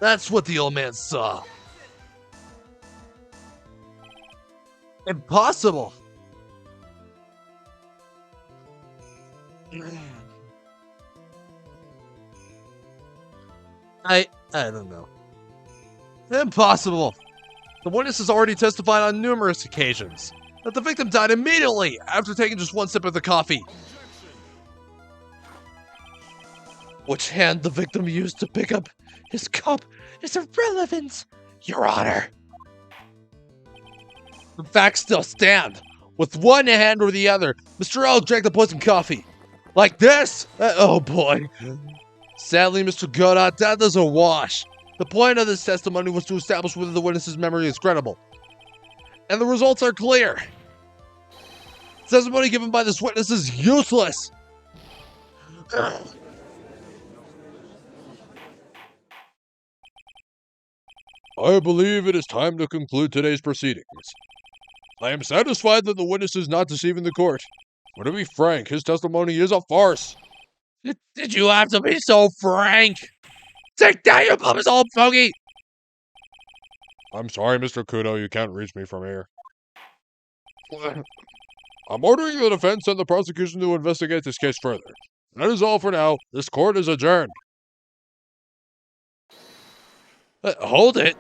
That's what the old man saw. Impossible! I don't know. Impossible! The witness has already testified on numerous occasions that the victim died immediately after taking just one sip of the coffee. Which hand the victim used to pick up his cup is irrelevant, Your Honor. The facts still stand. With one hand or the other, Mr. L drank the poisoned coffee. Like this? Oh boy. Sadly, Mr. Godot, that doesn't wash. The point of this testimony was to establish whether the witness's memory is credible. And the results are clear. Testimony given by this witness is useless. I believe it is time to conclude today's proceedings. I am satisfied that the witness is not deceiving the court. But to be frank, his testimony is a farce. Did you have to be so frank? Take down your puppet's old fogey! I'm sorry, Mr. Kudo, you can't reach me from here. I'm ordering the defense and the prosecution to investigate this case further. That is all for now. This court is adjourned. Hold it.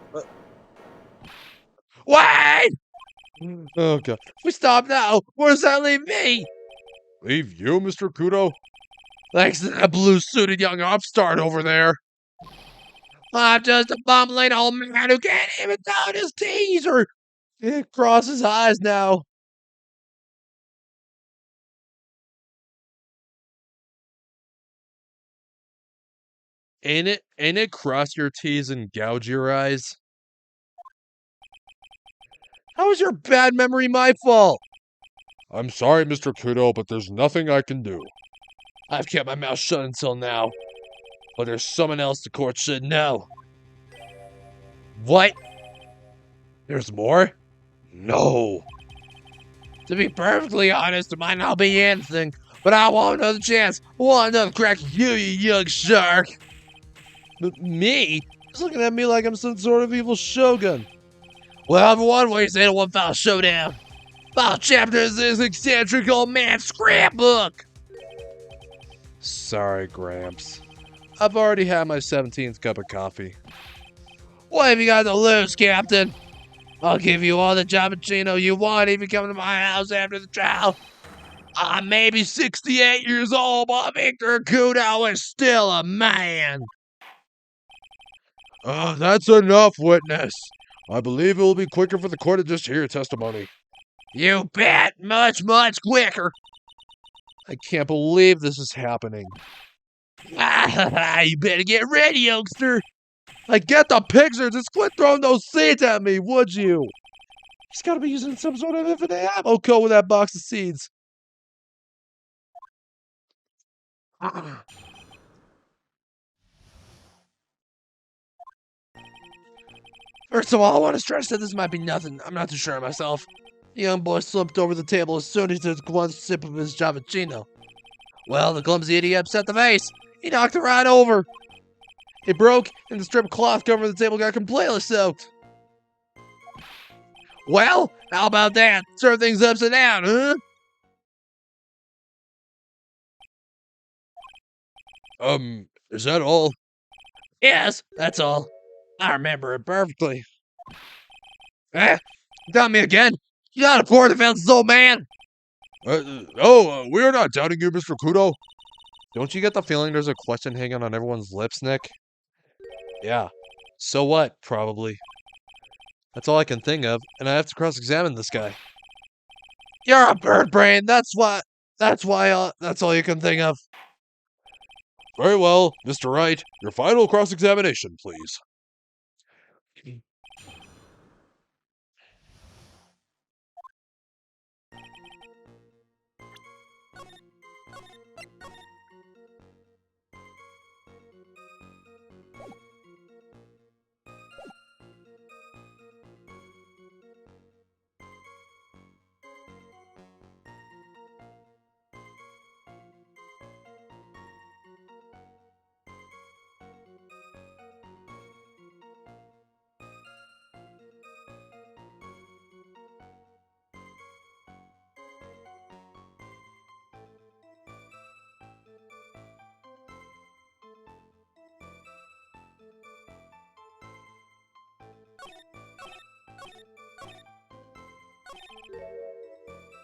Wait! Oh, God. If we stop now, where does that leave me? Leave you, Mr. Kudo? Thanks to that blue-suited young upstart over there. I'm just a bumbling old man who can't even count his T's or cross his eyes now. Ain't it cross your T's and gouge your eyes? How is your bad memory my fault? I'm sorry, Mr. Kudo, but there's nothing I can do. I've kept my mouth shut until now. But there's someone else the court should know. What? There's more? No. To be perfectly honest, it might not be anything, but I want another chance. I want another crack at you, you young shark. Me? He's looking at me like I'm some sort of evil shogun. Well, everyone, what do you say to one final showdown? Final chapter is this eccentric old man's scrapbook. Sorry, Gramps. I've already had my 17th cup of coffee. What have you got to lose, Captain? I'll give you all the Giappuccino you want if you come to my house after the trial. I may be 68 years old, but Victor Kudo is still a man. That's enough, witness. I believe it will be quicker for the court to just hear your testimony. You bet, much, much quicker. I can't believe this is happening. You better get ready, youngster. I get the pictures. Just quit throwing those seeds at me, would you? He's got to be using some sort of infinite ammo code with that box of seeds. First of all, I want to stress that this might be nothing. I'm not too sure of myself. The young boy slumped over the table as soon as he took one sip of his Giappuccino. Well, the clumsy idiot upset the vase. He knocked it right over. It broke, and the strip of cloth covering the table got completely soaked. Well, how about that? Serve things upside down, huh? Is that all? Yes, that's all. I remember it perfectly. Eh? Got me again? You got a poor defenseless old man? We are not doubting you, Mr. Kudo. Don't you get the feeling there's a question hanging on everyone's lips, Nick? Yeah. So what, probably. That's all I can think of, and I have to cross-examine this guy. You're a bird brain, that's all you can think of. Very well, Mr. Wright. Your final cross-examination, please.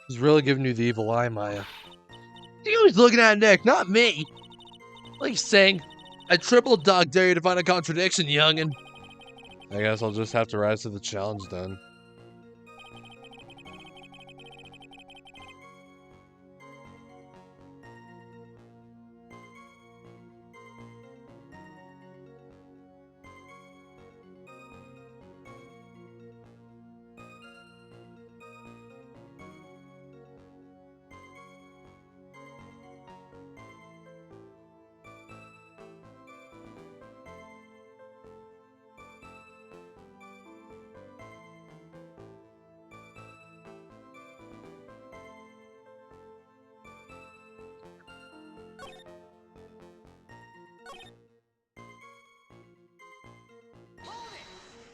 He's really giving you the evil eye, Maya. He was looking at Nick, not me. Like he's saying, I triple dog dare you to find a contradiction, youngin'. I guess I'll just have to rise to the challenge then.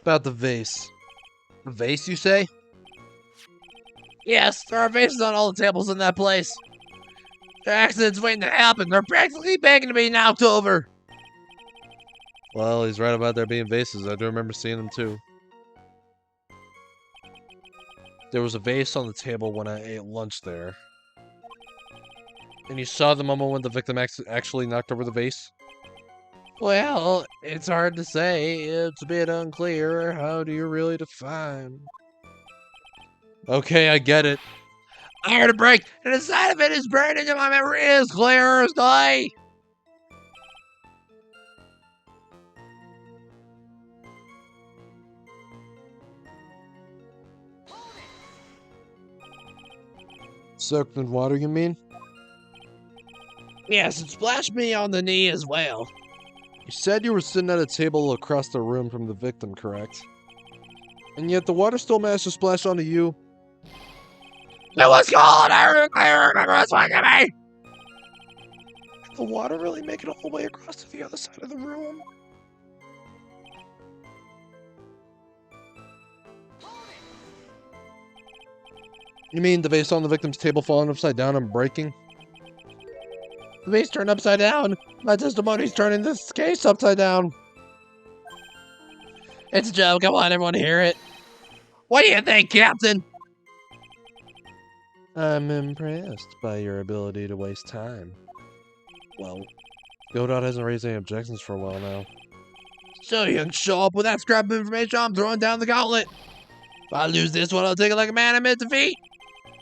About the vase. The vase, you say? Yes, there are vases on all the tables in that place. There are accidents waiting to happen. They're practically begging to be knocked over. Well, he's right about there being vases. I do remember seeing them too. There was a vase on the table when I ate lunch there. And you saw the moment when the victim actually knocked over the vase? Well, it's hard to say. It's a bit unclear. How do you really define? Okay, I get it. I heard a break, and the side of it is burned into my memory as clear as day. Soaked in water, you mean? Yes, it splashed me on the knee as well. You said you were sitting at a table across the room from the victim, correct? And yet the water still managed to splash onto you. It was cold! I remember it was to me! Did the water really make it all the way across to the other side of the room? You mean the vase on the victim's table falling upside down and breaking? The vase turned upside down. My testimony's turning this case upside down. It's a joke. I want everyone to hear it. What do you think, Captain? I'm impressed by your ability to waste time. Well, Godot hasn't raised any objections for a while now. So you can show up with that scrap of information, I'm throwing down the gauntlet. If I lose this one, I'll take it like a man amid defeat.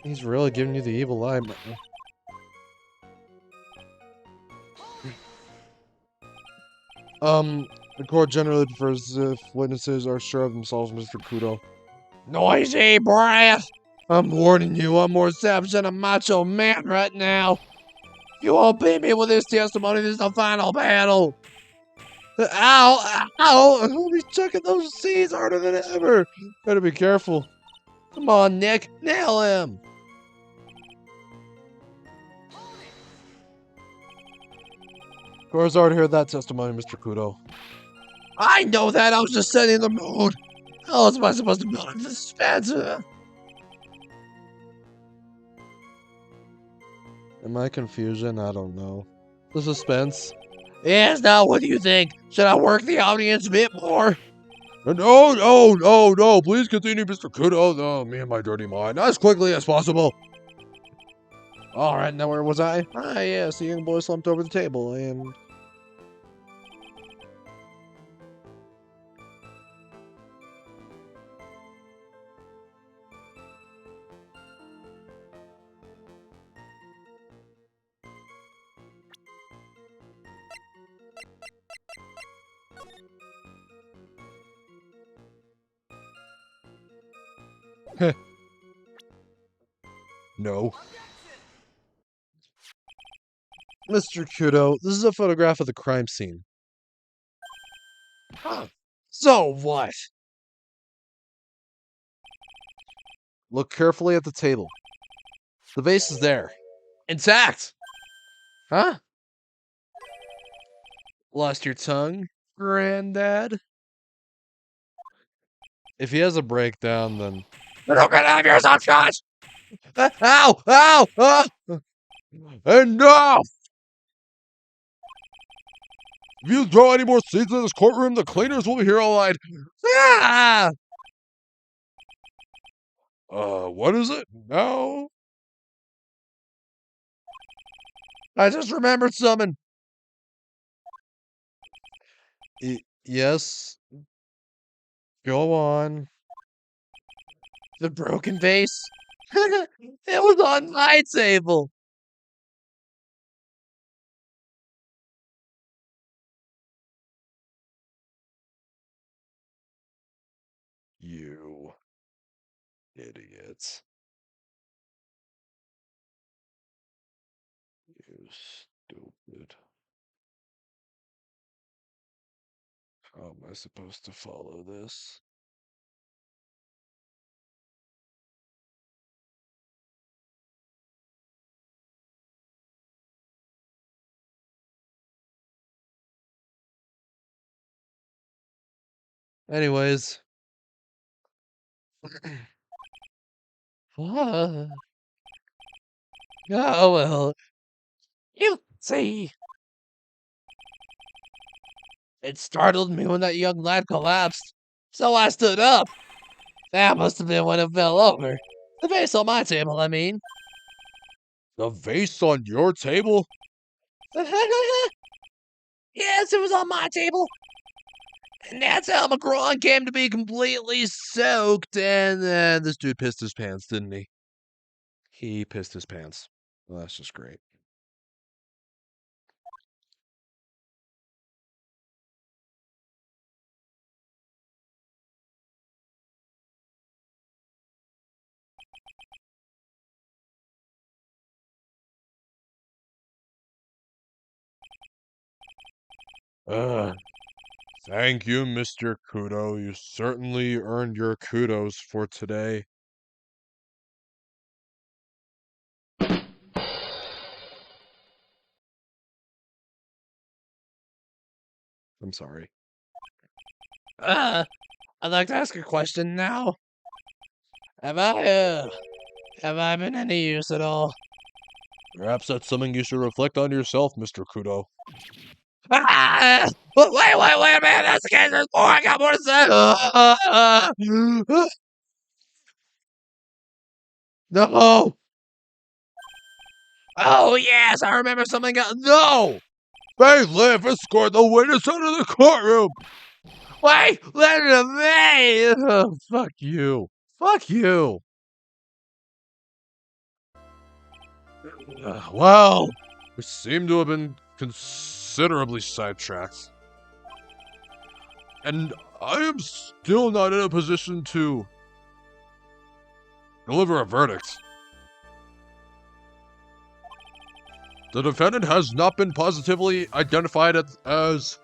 He's really giving you the evil eye. The court generally prefers if witnesses are sure of themselves, Mr. Kudo. Noisy breath! I'm warning you, I'm more savage than a macho man right now. You won't beat me with this testimony, this is the final battle. Ow! Ow! I'll be chucking those seeds harder than ever. Better be careful. Come on, Nick, nail him! Court's already heard that testimony, Mr. Kudo. I know that, I was just setting the mood. How else am I supposed to build up the suspense? Am I confusion? I don't know. The suspense. Yes, now what do you think? Should I work the audience a bit more? No. Please continue, Mr. Kudo. No, me and my dirty mind. As quickly as possible. Alright, now where was I? Ah, yes, the young boy slumped over the table and... No. Mr. Kudo, this is a photograph of the crime scene. Huh. So what? Look carefully at the table. The vase is there. Intact! Huh? Lost your tongue, Granddad? If he has a breakdown, then... Look at have yours on shot! Ow! Ow! Ah! Enough! If you throw any more seeds in this courtroom, the cleaners will be here all night. Ah! What is it? No? I just remembered something. Yes. Go on. The broken vase? It was on my table. You idiot. You stupid. How am I supposed to follow this? Anyways. Oh, well. You see. It startled me when that young lad collapsed. So I stood up. That must have been when it fell over. The vase on my table, I mean. The vase on your table? Yes, it was on my table. And that's how McGraw came to be completely soaked. And this dude pissed his pants, didn't he? He pissed his pants. Well, that's just great. Thank you, Mr. Kudo. You certainly earned your kudos for today. I'm sorry. I'd like to ask a question now. Have I been any use at all? Perhaps that's something you should reflect on yourself, Mr. Kudo. Ah! Wait a minute! That's the case. There's more. I got more to say. No! Oh yes, I remember something else. No! They live escort the witness out of the courtroom! Wait! Listen to me! Oh, fuck you. Fuck you. Wow. We seem to have been considerably sidetracked. And I am still not in a position to deliver a verdict. The defendant has not been positively identified as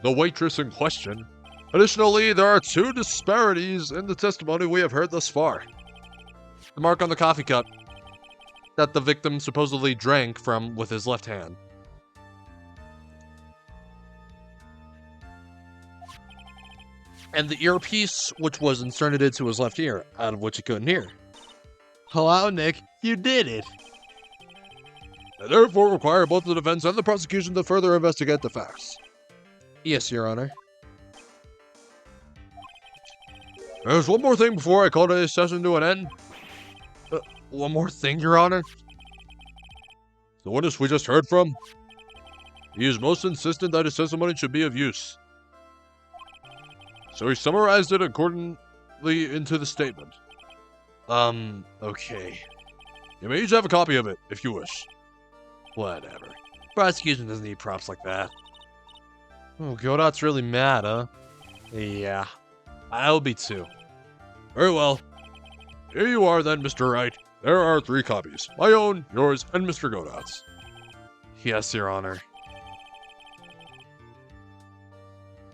the waitress in question. Additionally, there are 2 disparities in the testimony we have heard thus far. The mark on the coffee cup that the victim supposedly drank from with his left hand. And the earpiece which was inserted into his left ear, out of which he couldn't hear. Hello, Nick. You did it. I therefore require both the defense and the prosecution to further investigate the facts. Yes, Your Honor. There's one more thing before I call today's session to an end. One more thing, Your Honor. The witness we just heard from, he is most insistent that his testimony should be of use. So he summarized it accordingly into the statement. Okay. You may each have a copy of it, if you wish. Whatever. Prosecution doesn't need props like that. Oh, Godot's really mad, huh? Yeah. I'll be too. Very well. Here you are then, Mr. Wright. There are 3 copies. My own, yours, and Mr. Godot's. Yes, Your Honor.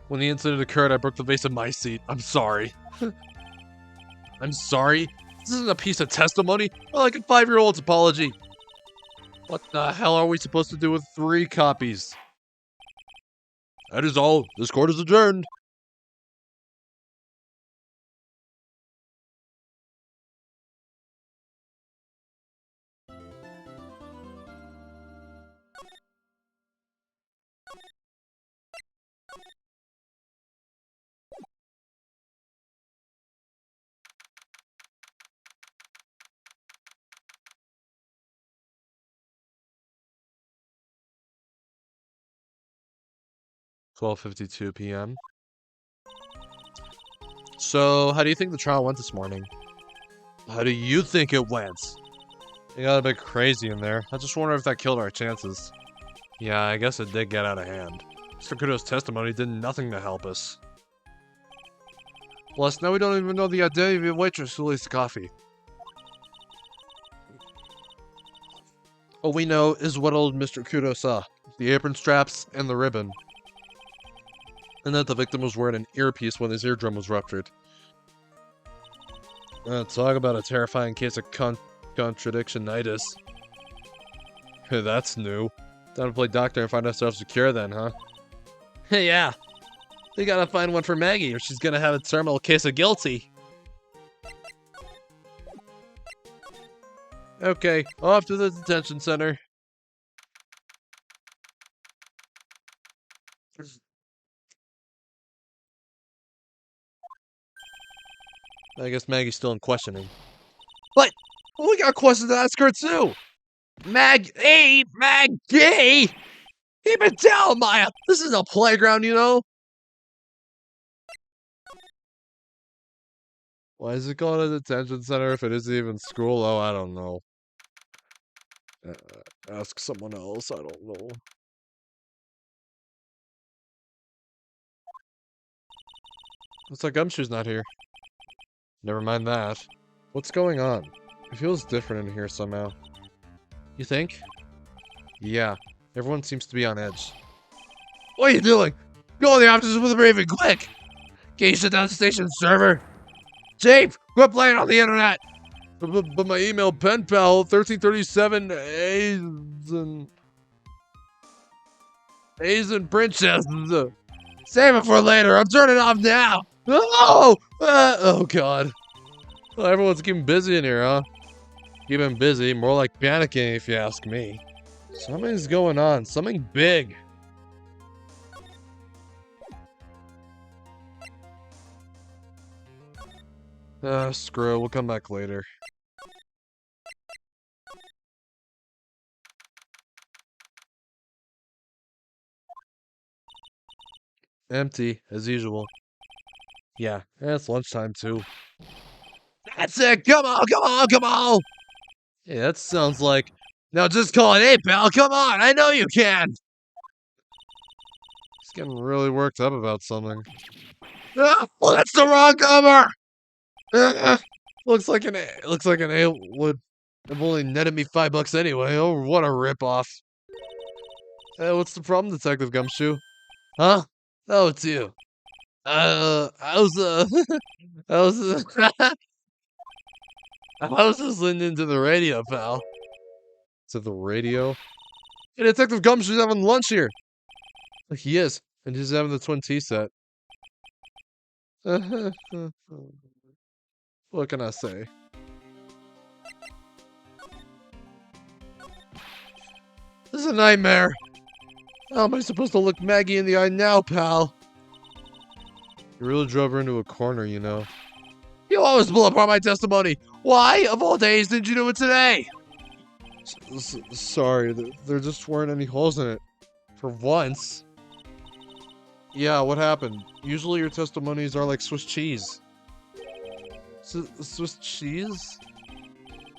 When the incident occurred, I broke the vase in my seat. I'm sorry. I'm sorry? This isn't a piece of testimony, or like a 5-year-old's apology. What the hell are we supposed to do with 3 copies? That is all. This court is adjourned. (12:52 p.m.) So, how do you think the trial went this morning? How do you think it went? It got a bit crazy in there. I just wonder if that killed our chances. Yeah, I guess it did get out of hand. Mr. Kudo's testimony did nothing to help us. Plus, now we don't even know the identity of the waitress who leaves the coffee. All we know is what old Mr. Kudo saw. The apron straps and the ribbon. And that the victim was wearing an earpiece when his eardrum was ruptured. Talk about a terrifying case of contradictionitis. That's new. Time to play doctor and find ourselves a cure then, huh? Yeah. We gotta find one for Maggie or she's gonna have a terminal case of guilty. Okay, off to the detention center. I guess Maggie's still in questioning. But we got questions to ask her too. Maggie! Keep it down, Maya! This is a playground, you know? Why is it called a detention center if it isn't even school? Oh, I don't know. Ask someone else, I don't know. Looks like Gumshoe's not here. Never mind that. What's going on? It feels different in here somehow. You think? Yeah, everyone seems to be on edge. What are you doing? Go in the offices with a briefing, quick! Can you shut down the station server? Chief, quit playing on the internet! But my email pen pal 1337 Asian princess. Save it for later, I'm turning it off now! Oh! Oh god. Well, everyone's keeping busy in here, huh? Keeping busy, more like panicking if you ask me. Something's going on, something big. Screw it, we'll come back later. Empty, as usual. Yeah, it's lunchtime too. That's it, come on, come on, come on! Yeah, that sounds like... Now just call it 8, pal, come on, I know you can! He's getting really worked up about something. Ah, well, that's the wrong number! Looks like an A would have only netted me $5 anyway. Oh, what a ripoff. Hey, what's the problem, Detective Gumshoe? Huh? Oh, it's you. I was, I was, I was just listening to the radio, pal. To the radio? Hey, Detective Gumshoe's having lunch here. He is, and he's having the twin tea set. What can I say? This is a nightmare. How am I supposed to look Maggie in the eye now, pal? You really drove her into a corner, you know. You always blow apart my testimony. Why, of all days, did you do it today? Sorry, there just weren't any holes in it. For once. Yeah, what happened? Usually your testimonies are like Swiss cheese. Swiss cheese?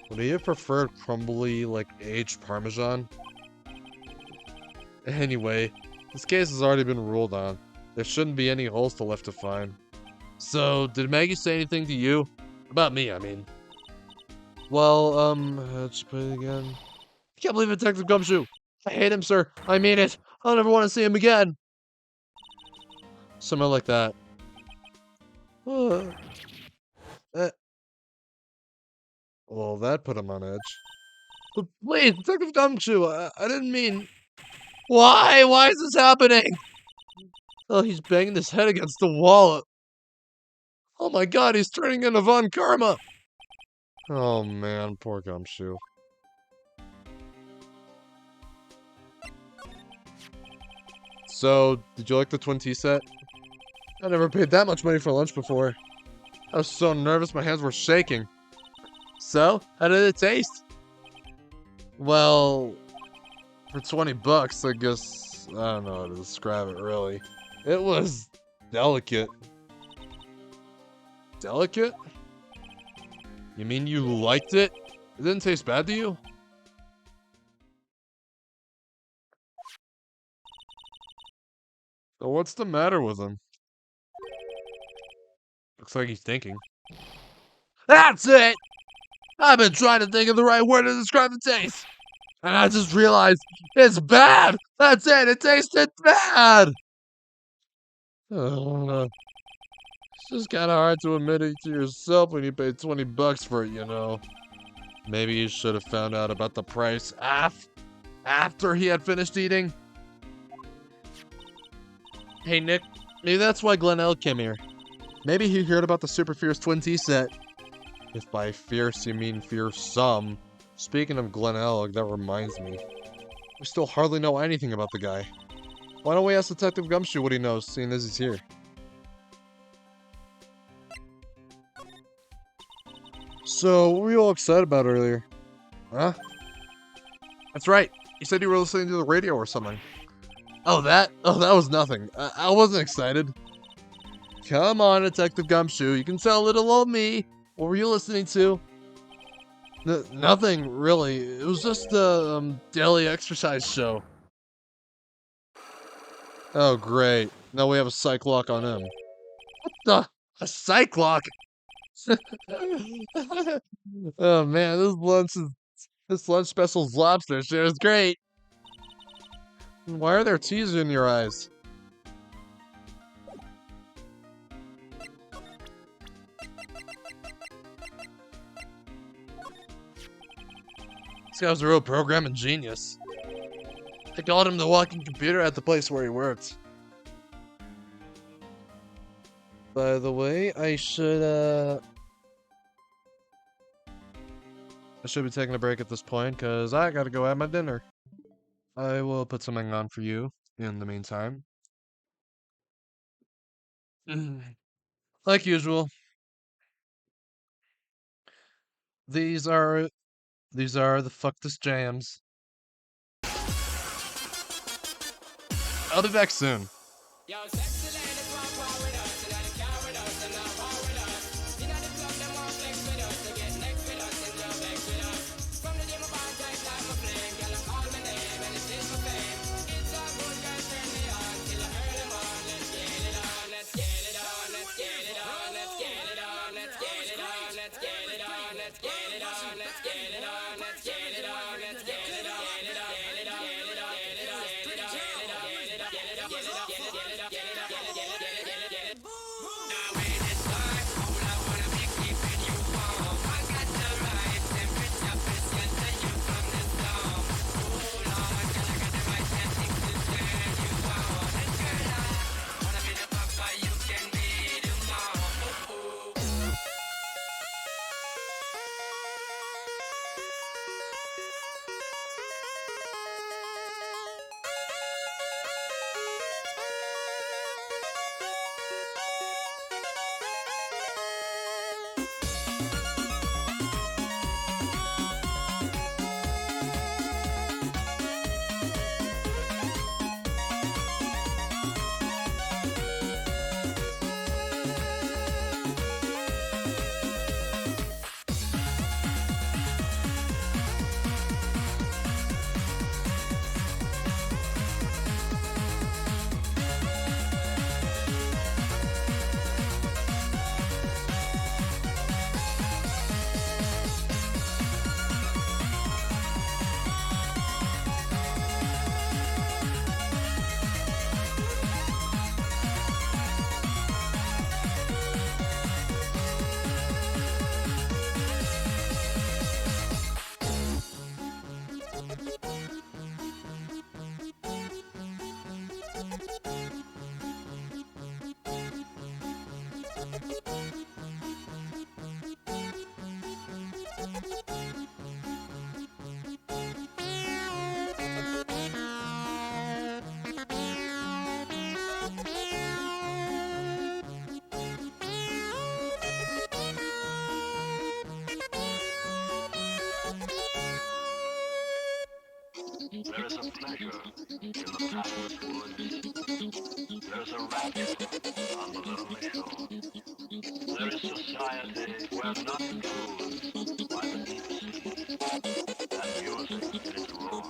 Would he have preferred crumbly, like, aged Parmesan? Anyway, this case has already been ruled on. There shouldn't be any holes left to find. So, did Maggie say anything to you? About me, I mean. Well, how'd she put it again? I can't believe it, Detective Gumshoe! I hate him, sir! I mean it! I'll never want to see him again! Something like that. Well, that put him on edge. But please, Detective Gumshoe, I didn't mean... Why? Why is this happening? Oh, he's banging his head against the wall. Oh my god, he's turning into Von Karma! Oh man, poor Gumshoe. So, did you like the twin tea set? I never paid that much money for lunch before. I was so nervous my hands were shaking. So, how did it taste? Well, for $20, I guess, I don't know how to describe it really. It was delicate. Delicate? You mean you liked it? It didn't taste bad to you? So what's the matter with him? Looks like he's thinking. That's it! I've been trying to think of the right word to describe the taste. And I just realized it's bad! That's it! It tasted bad! It's just kind of hard to admit it to yourself when you paid $20 for it, you know. Maybe you should have found out about the price after he had finished eating. Hey, Nick, maybe that's why Glenn came here. Maybe he heard about the Super Fierce Twin Tea set. If by fierce you mean fearsome. Speaking of Glenn Elg, that reminds me. We still hardly know anything about the guy. Why don't we ask Detective Gumshoe what he knows, seeing as he's here? So, what were you all excited about earlier? Huh? That's right. You said you were listening to the radio or something. Oh, that was nothing. I wasn't excited. Come on, Detective Gumshoe. You can tell little old me. What were you listening to? Nothing, really. It was just a daily exercise show. Oh, great. Now we have a psych lock on him. What the? A psych lock? Oh man, this lunch special's lobster sure is great. Why are there tears in your eyes? guy was a real programming genius. They called him the walking computer at the place where he worked. By the way, I should be taking a break at this point, because I gotta go have my dinner. I will put something on for you in the meantime. Like usual. These are the fuck this jams. I'll be back soon. There is a pleasure in the pathless woods. There is a rapture on the lonely shore. There is society where nothing rules by the deep sea, and music in its roar.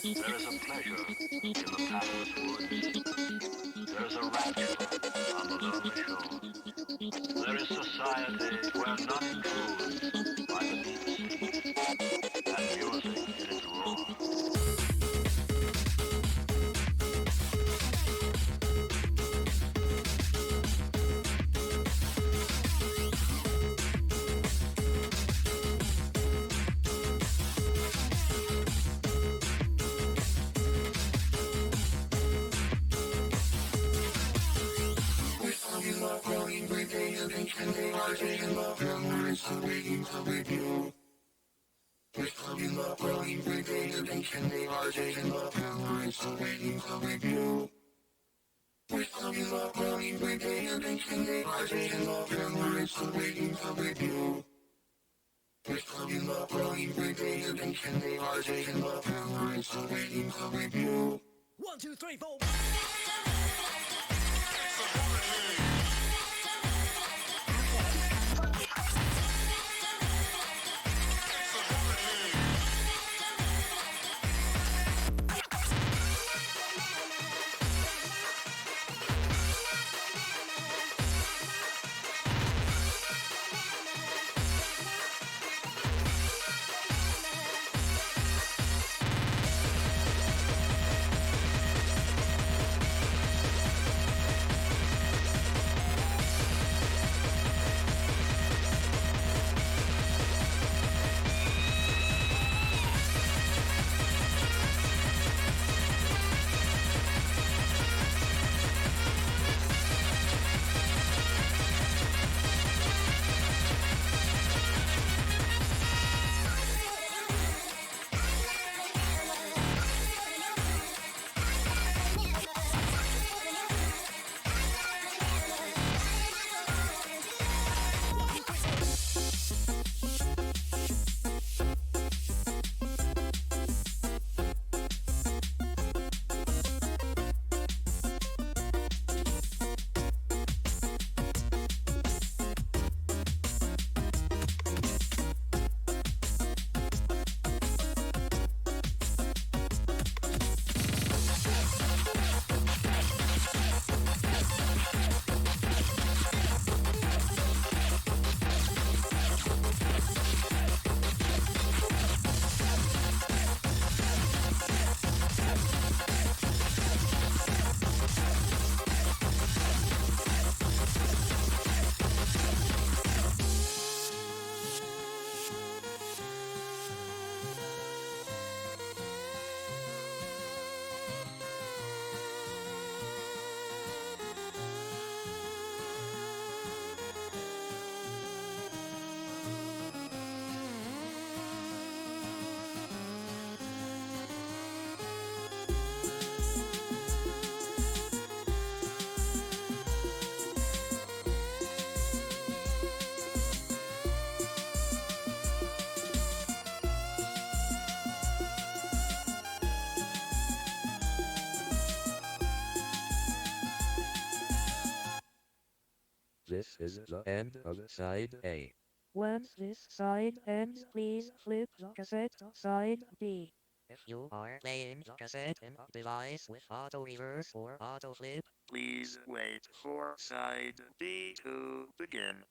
There is a pleasure in the pathless woods. There is a rapture on the lonely shore. There is society where nothing rules by the deep sea, and music in its roar. One, two, three, four. is the end of side A. Once this side ends, please flip the cassette to side B. If you are playing the cassette in a device with auto reverse or auto flip, Please wait for side B to begin.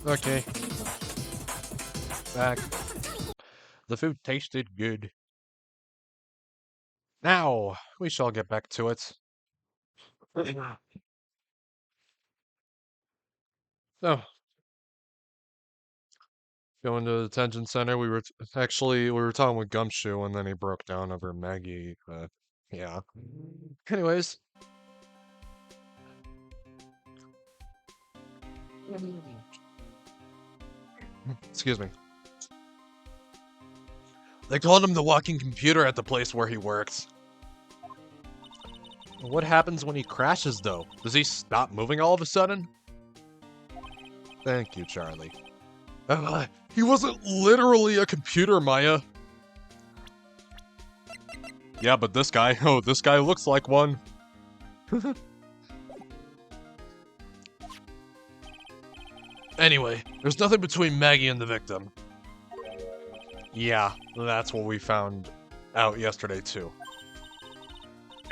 Okay. Back. The food tasted good. Now, we shall get back to it. So, going to the detention center, we were we were talking with Gumshoe, and then he broke down over Maggie. Yeah. Anyways. Excuse me. They called him the walking computer at the place where he works. What happens when he crashes, though? Does he stop moving all of a sudden? Thank you, Charlie. He wasn't literally a computer, Maya. Yeah, but this guy, oh, this guy looks like one. Anyway, there's nothing between Maggie and the victim. Yeah, that's what we found out yesterday, too.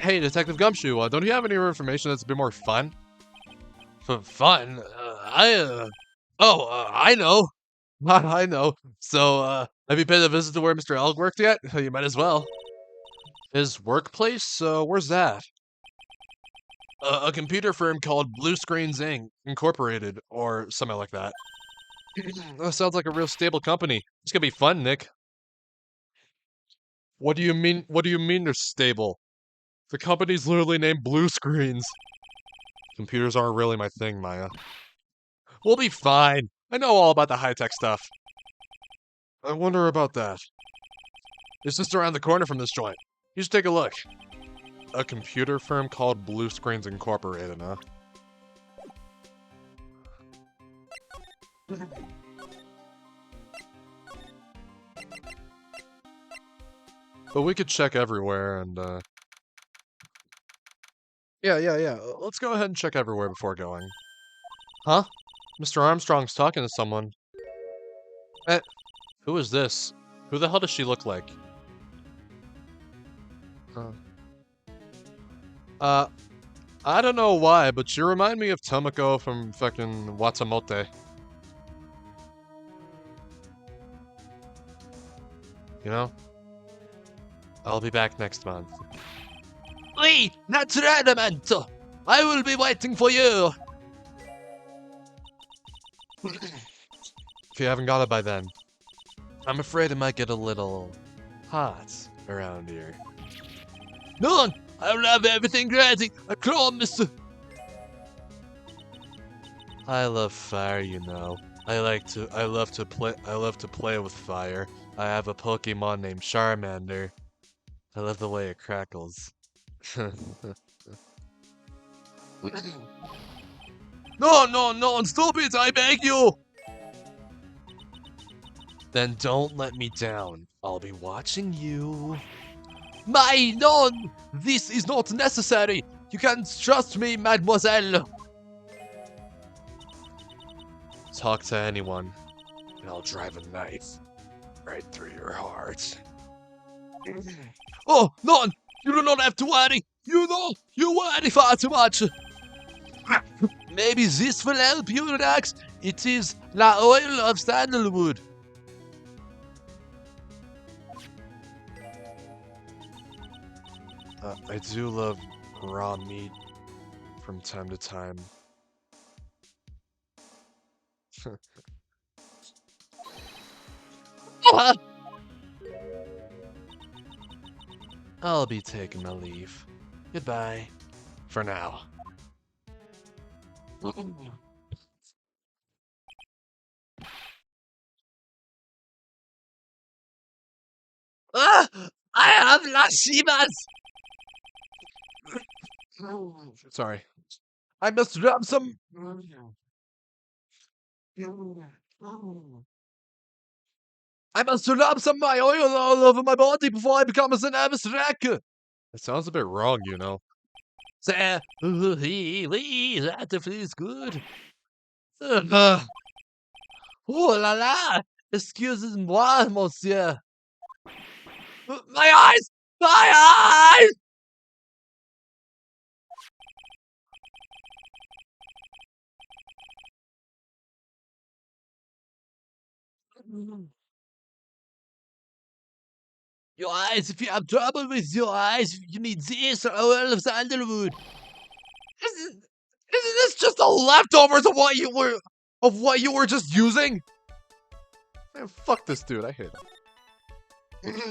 Hey, Detective Gumshoe, don't you have any information that's a bit more fun? Fun? I know. I know. So, have you paid a visit to where Mr. Elg worked yet? You might as well. His workplace? Where's that? A computer firm called Blue Screens Inc. Incorporated, or something like that. That sounds like a real stable company. It's gonna be fun, Nick. What do you mean? What do you mean they're stable? The company's literally named Blue Screens. Computers aren't really my thing, Maya. We'll be fine. I know all about the high-tech stuff. I wonder about that. It's just around the corner from this joint. You should take a look. A computer firm called Blue Screens Incorporated, huh? But we could check everywhere and, Yeah. Let's go ahead and check everywhere before going. Huh? Mr. Armstrong's talking to someone. Who is this? Who the hell does she look like? I don't know why, but she remind me of Tomoko from fucking Watsumote. You know? I'll be back next month. Lee, naturalmente. I will be waiting for you. If you haven't got it by then. I'm afraid it might get a little hot around here. No, I'll have everything ready. I promise. I love fire, you know. I love to play with fire. I have a Pokemon named Charmander. I love the way it crackles. No, stop it, I beg you. Then don't let me down. I'll be watching you. My non, this is not necessary. You can trust me, mademoiselle. Talk to anyone, and I'll drive a knife right through your heart. Oh, non, you do not have to worry. You worry far too much. Maybe this will help you relax. It is the oil of sandalwood. I do love raw meat from time to time. I'll be taking my leave. Goodbye. For now. Ah! I have lost Shivas! Sorry. I must rub some. I must rub some of my oil all over my body before I become a nervous wreck. It sounds a bit wrong, you know. Say, that feels good. Oh la la! Excusez-moi, monsieur. My eyes! My eyes! Your eyes, if you have trouble with your eyes, you need this or oil of sandalwood. Isn't this just the leftovers of what you were just using? Man, fuck this dude. I hate him.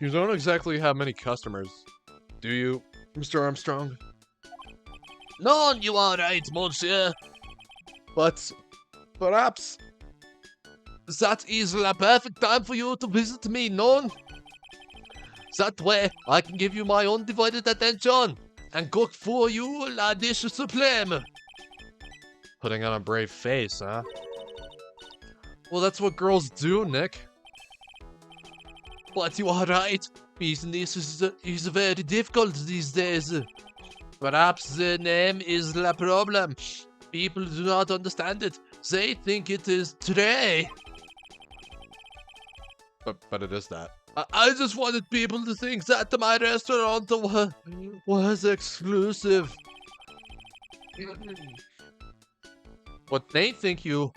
You don't exactly have many customers, do you, Mr. Armstrong? None, you are right, monsieur. But perhaps That is the perfect time for you to visit me, none. That way, I can give you my undivided attention and cook for you la dish supreme. putting on a brave face, huh? Well, that's what girls do, Nick. But you are right. Business is very difficult these days. Perhaps the name is the problem. People do not understand it. They think it is Trey. But it is that. I just wanted people to think that my restaurant was exclusive. But they think you...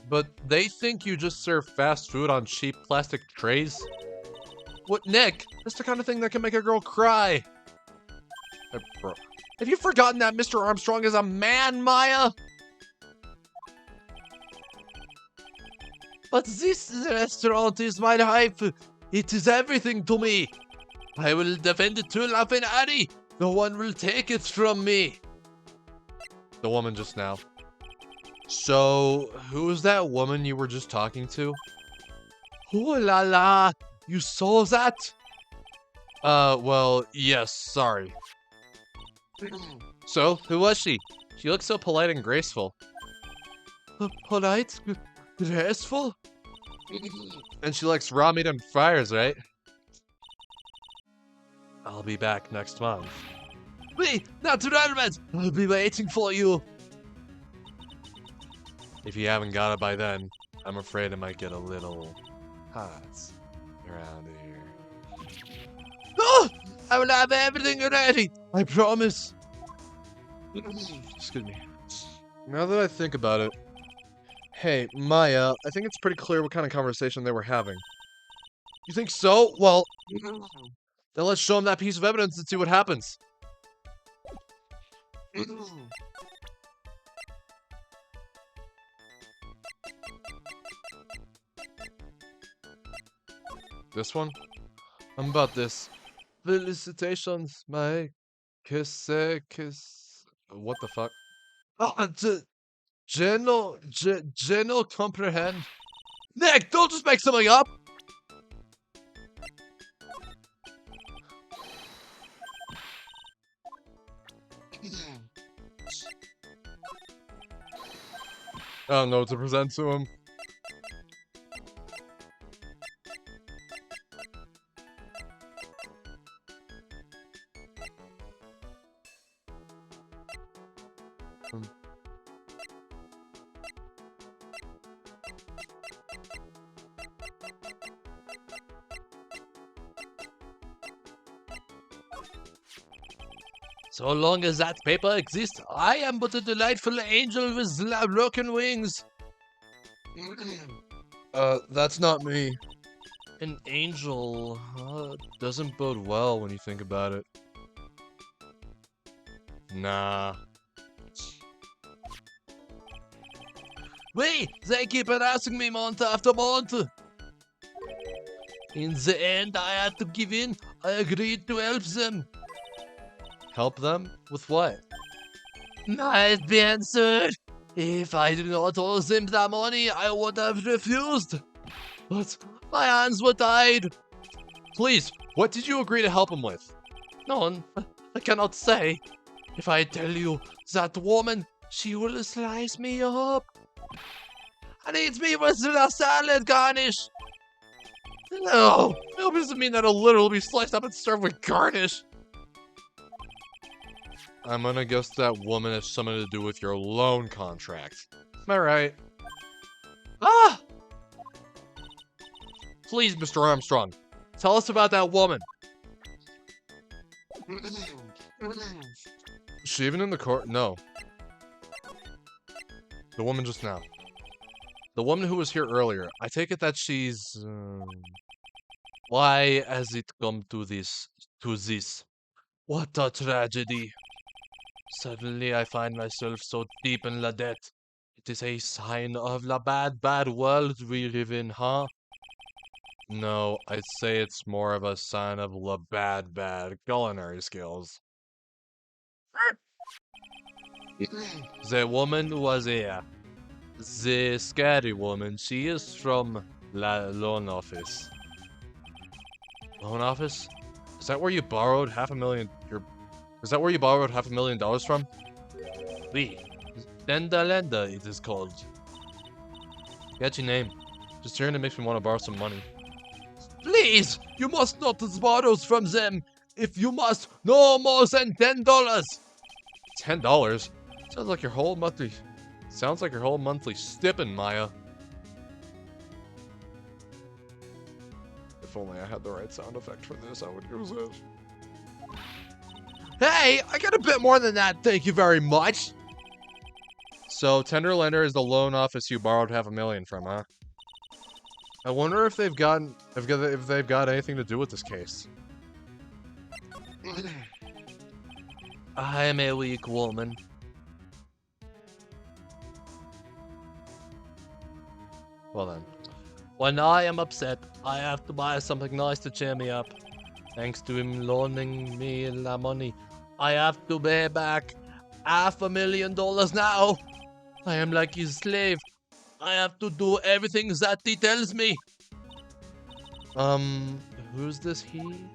But they think you just serve fast food on cheap plastic trays? What, Nick? That's the kind of thing that can make a girl cry. Bro, have you forgotten that Mr. Armstrong is a man, Maya? But this restaurant is my life. It is everything to me. I will defend it to la finale. No one will take it from me. The woman just now. So, who was that woman you were just talking to? Oh la la. You saw that? Well, yes, sorry. So, who was she? She looks so polite and graceful. Polite? Graceful? And she likes raw meat and fries, right? I'll be back next month. Wait, naturalmente. I'll be waiting for you. If you haven't got it by then, I'm afraid it might get a little hot around here. Oh, I will have everything ready. I promise. Excuse me. Now that I think about it, hey, Maya, I think it's pretty clear what kind of conversation they were having. You think so? Well, then let's show them that piece of evidence and see what happens. This one? I'm about this. Felicitations, my kiss. What the fuck? Oh, General comprehend. Nick, don't just make something up. I don't know what to present to him. So long as that paper exists, I am but a delightful angel with broken wings. That's not me. An angel doesn't bode well when you think about it. Nah. Wait, they keep harassing me month after month. In the end, I had to give in. I agreed to help them. Help them? With what? Might be answered. If I did not owe them that money, I would have refused. But my hands were tied. Please, what did you agree to help him with? No, I cannot say. If I tell you that woman, she will slice me up and eat me with a salad garnish. No, It doesn't mean that it'll literally be sliced up and served with garnish. I'm gonna guess that woman has something to do with your loan contract. Am I right? Ah! Please, Mr. Armstrong, tell us about that woman. Is she even in the court? No. The woman just now. The woman who was here earlier. I take it that she's... Why has it come to this? What a tragedy. Suddenly I find myself so deep in la debt. It is a sign of the bad, bad world we live in, huh? No, I'd say it's more of a sign of the bad, bad culinary skills. The woman was here. The scary woman, she is from the loan office. Loan office? Is that where you borrowed Is that where you borrowed $500,000 from? Oui. Lenda, it is called. Catchy name. Just hearing it makes me want to borrow some money. Please, you must not borrow from them. If you must, no more than $10. $10? Sounds like your whole monthly stipend, Maya. If only I had the right sound effect for this, I would use it. Hey, I got a bit more than that, thank you very much. So, Tender Lender is the loan office you borrowed $500,000 from, huh? I wonder if they've got anything to do with this case. I am a weak woman. Well then. When I am upset, I have to buy something nice to cheer me up. Thanks to him loaning me the money, I have to pay back $500,000 now. I am like his slave. I have to do everything that he tells me. Who's this he?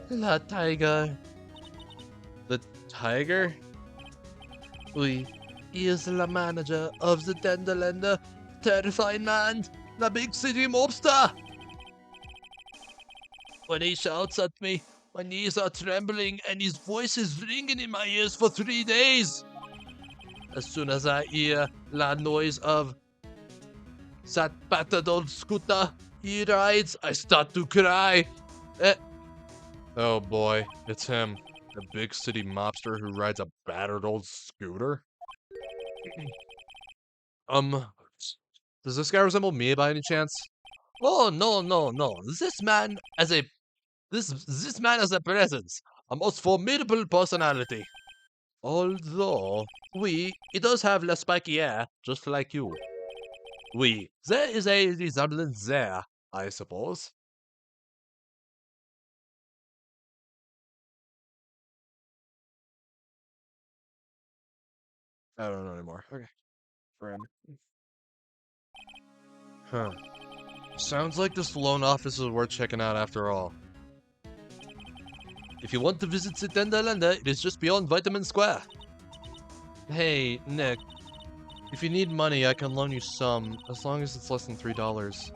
La tiger. The tiger? Oui, he is the manager of the Tenderlander. Terrifying man, the big city mobster. When he shouts at me, my knees are trembling and his voice is ringing in my ears for 3 days. As soon as I hear the noise of that battered old scooter he rides, I start to cry. Oh boy, it's him. The big city mobster who rides a battered old scooter? Does this guy resemble me by any chance? Oh no. This man has a presence, a most formidable personality. Although, he does have the spiky hair, just like you. There is a resemblance there, I suppose. I don't know anymore. Okay. Friend. Huh. Sounds like this loan office is worth checking out after all. If you want to visit the Tenderlander, it is just beyond Vitamin Square. Hey, Nick. If you need money, I can loan you some, as long as it's less than $3.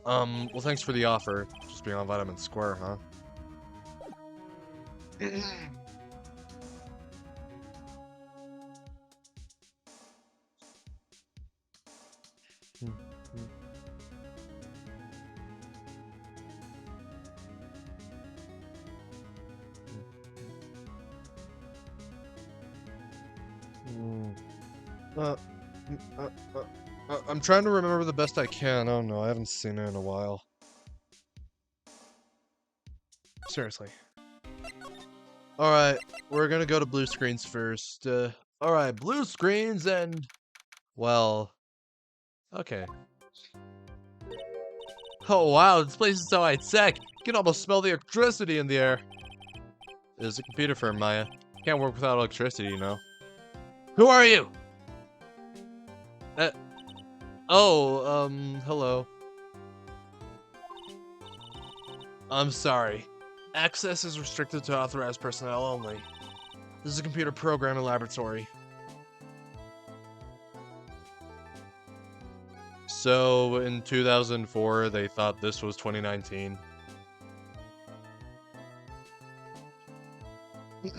Well, thanks for the offer. Just beyond Vitamin Square, huh? I'm trying to remember the best I can. Oh no, I haven't seen it in a while. Seriously. Alright, we're gonna go to blue screens first. Alright, blue screens and... Well... Okay. Oh wow, this place is so high-tech. You can almost smell the electricity in the air. It is a computer firm, Maya. Can't work without electricity, you know. Who are you? Hello. I'm sorry. Access is restricted to authorized personnel only. This is a computer programming laboratory. So, in 2004, they thought this was 2019. This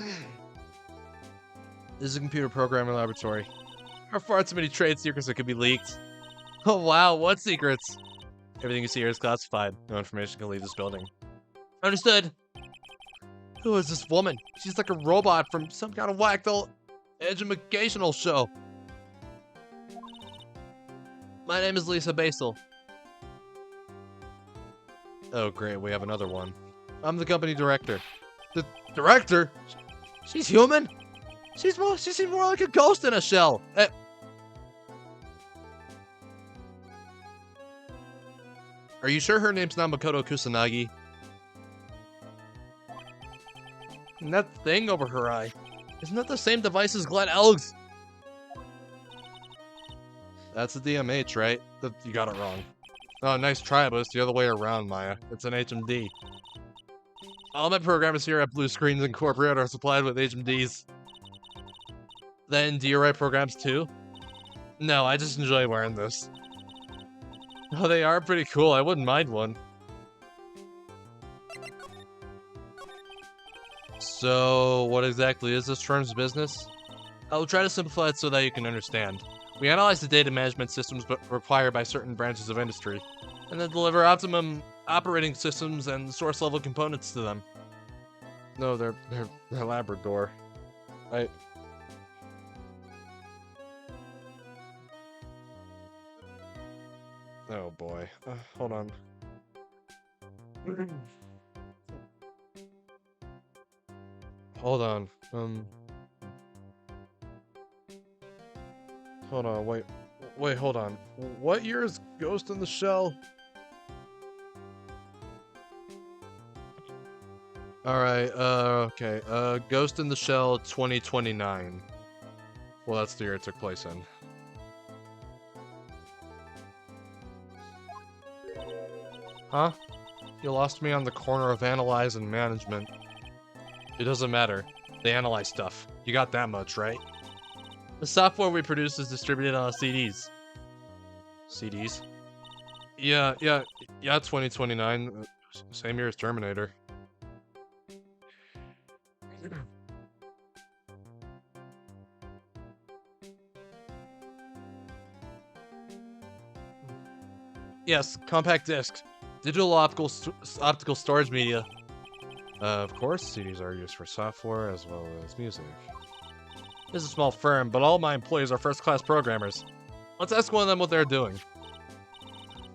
is a computer programming laboratory. There are far too many trade secrets that could be leaked. Oh wow, what secrets? Everything you see here is classified. No information can leave this building. Understood. Who is this woman? She's like a robot from some kind of whacked old educational show. My name is Lisa Basel. Oh great, we have another one. I'm the company director. The director? She's human? She seems more like a ghost in a shell. Are you sure her name's not Makoto Kusanagi? And that thing over her eye, isn't that the same device as Glenn Elg's? That's a DMH, right? You got it wrong. Oh, nice try, but it's the other way around, Maya. It's an HMD. All my programmers here at Blue Screens Incorporated are supplied with HMDs. Then, do you write programs too? No, I just enjoy wearing this. Oh, they are pretty cool. I wouldn't mind one. So, what exactly is this firm's business? I'll try to simplify it so that you can understand. We analyze the data management systems required by certain branches of industry, and then deliver optimum operating systems and source-level components to them. No, they're Labrador. Oh boy. Hold on. Hold on. Hold on, wait, hold on. What year is Ghost in the Shell? Alright, okay. Ghost in the Shell 2029. Well, that's the year it took place in. Huh? You lost me on the corner of analyze and management. It doesn't matter. They analyze stuff. You got that much, right? The software we produce is distributed on CDs. CDs? Yeah, 2029. Same year as Terminator. Yes, compact disc. Digital optical storage media. Of course, CDs are used for software as well as music. This is a small firm, but all my employees are first-class programmers. Let's ask one of them what they're doing.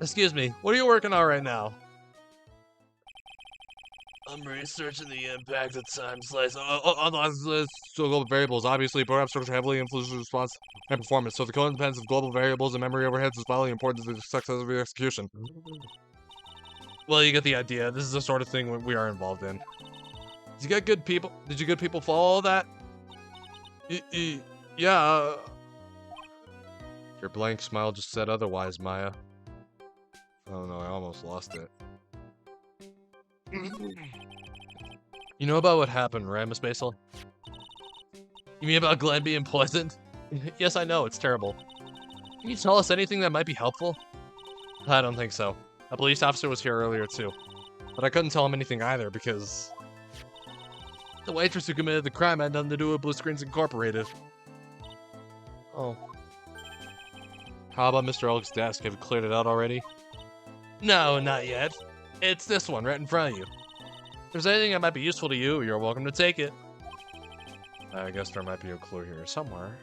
Excuse me, what are you working on right now? I'm researching the impact of time slice on global variables. Obviously, program structure heavily influences response and performance, so the codependence of global variables and memory overheads is vitally important to the success of the execution. Well, you get the idea. This is the sort of thing we are involved in. Did you get good people? Did you good people follow that? Yeah. Your blank smile just said otherwise, Maya. Oh no, I almost lost it. You know about what happened, right, Miss Basil? You mean about Glenn being poisoned? Yes, I know, it's terrible. Can you tell us anything that might be helpful? I don't think so. A police officer was here earlier too. But I couldn't tell him anything either because the waitress who committed the crime had nothing to do with Blue Screens Incorporated. Oh. How about Mr. Elk's desk? Have you cleared it out already? No, not yet. It's this one right in front of you. If there's anything that might be useful to you, you're welcome to take it. I guess there might be a clue here somewhere.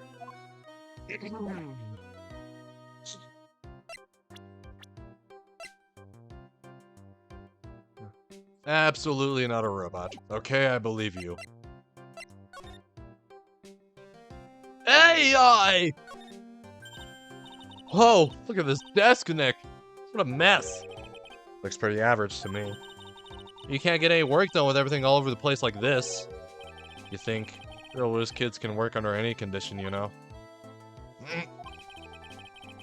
Absolutely not a robot. Okay, I believe you. AI! Whoa, look at this desk, Nick. What a mess. Looks pretty average to me. You can't get any work done with everything all over the place like this. You think real whiz kids can work under any condition, you know?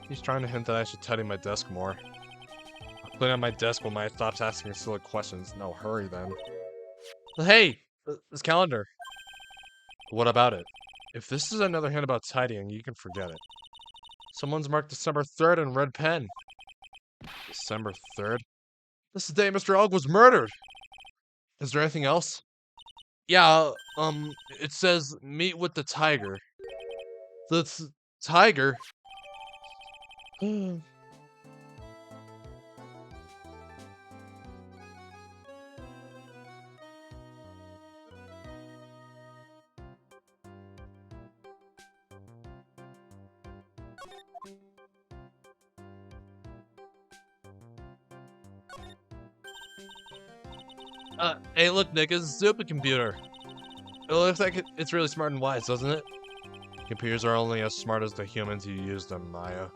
He's trying to hint that I should tidy my desk more. I'll clean out my desk when Maya stops asking me silly questions. No, hurry then. Hey! This calendar. What about it? If this is another hint about tidying, you can forget it. Someone's marked December 3rd in red pen. December 3rd? This is the day Mr. Elg was murdered! Is there anything else? Yeah, it says meet with the tiger. The tiger? Hey, look, Nick, it's a supercomputer. It looks like it's really smart and wise, doesn't it? Computers are only as smart as the humans who use them, Maya.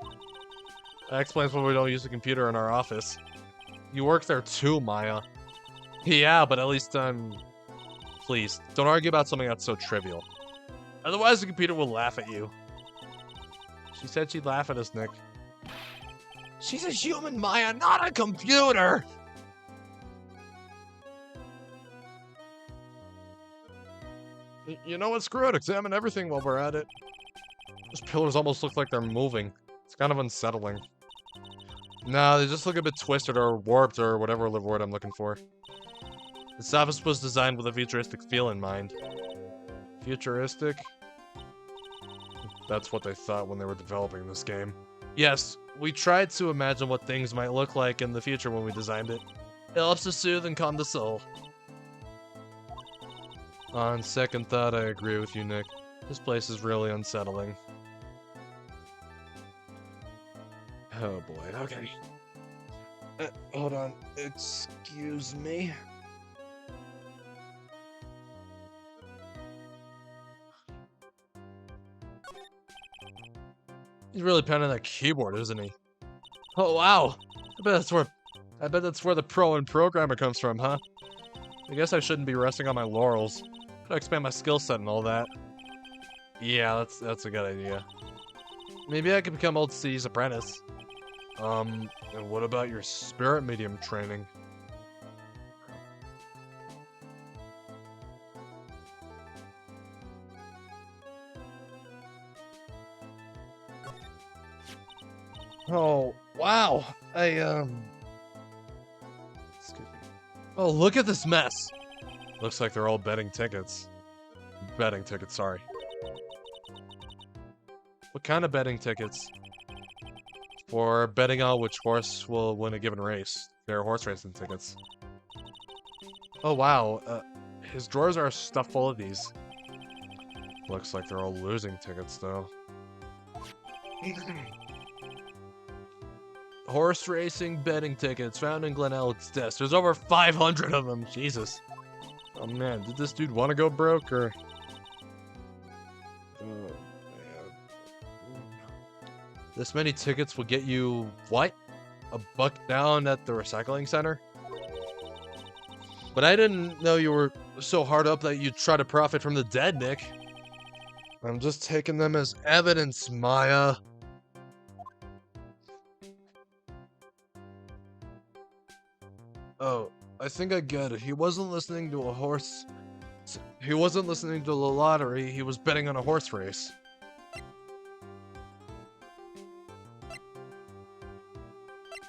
That explains why we don't use a computer in our office. You work there too, Maya. Yeah, but at least please, don't argue about something that's so trivial. Otherwise, the computer will laugh at you. She said she'd laugh at us, Nick. She's a human, Maya, not a computer! You know what? Screw it. Examine everything while we're at it. Those pillars almost look like they're moving. It's kind of unsettling. Nah, they just look a bit twisted or warped or whatever word I'm looking for. This office was designed with a futuristic feel in mind. Futuristic? That's what they thought when they were developing this game. Yes, we tried to imagine what things might look like in the future when we designed it. It helps to soothe and calm the soul. On second thought, I agree with you, Nick. This place is really unsettling. Oh boy, okay. Hold on, excuse me. He's really pounding that keyboard, isn't he? Oh wow! I bet that's where the pro and programmer comes from, huh? I guess I shouldn't be resting on my laurels. Gotta expand my skill set and all that. Yeah, that's a good idea. Maybe I could become Old City's apprentice. And what about your spirit medium training? Oh, wow. Excuse me. Oh, look at this mess. Looks like they're all betting tickets. Betting tickets, sorry. What kind of betting tickets? For betting on which horse will win a given race. They're horse racing tickets. Oh, wow. His drawers are stuffed full of these. Looks like they're all losing tickets, though. Horse racing betting tickets found in Glen Elliot's desk. There's over 500 of them. Jesus. Oh man, did this dude want to go broke or? Oh man. This many tickets will get you what? A buck down at the recycling center? But I didn't know you were so hard up that you'd try to profit from the dead, Nick. I'm just taking them as evidence, Maya. Oh, I think I get it. He wasn't listening to a horse. He wasn't listening to the lottery. He was betting on a horse race.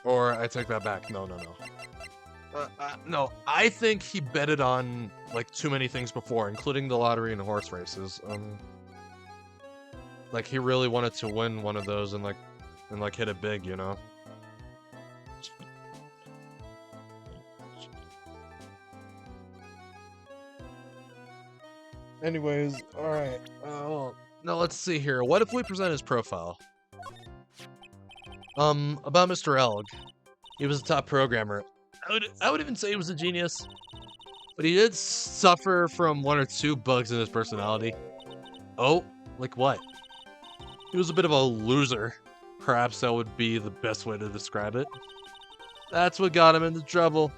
Or I take that back. No. No, I think he betted on like too many things before, including the lottery and horse races. Like he really wanted to win one of those and hit it big, you know. Anyways, alright. Now let's see here. What if we present his profile? About Mr. Elg. He was a top programmer. I would even say he was a genius. But he did suffer from one or two bugs in his personality. Oh, like what? He was a bit of a loser. Perhaps that would be the best way to describe it. That's what got him into trouble.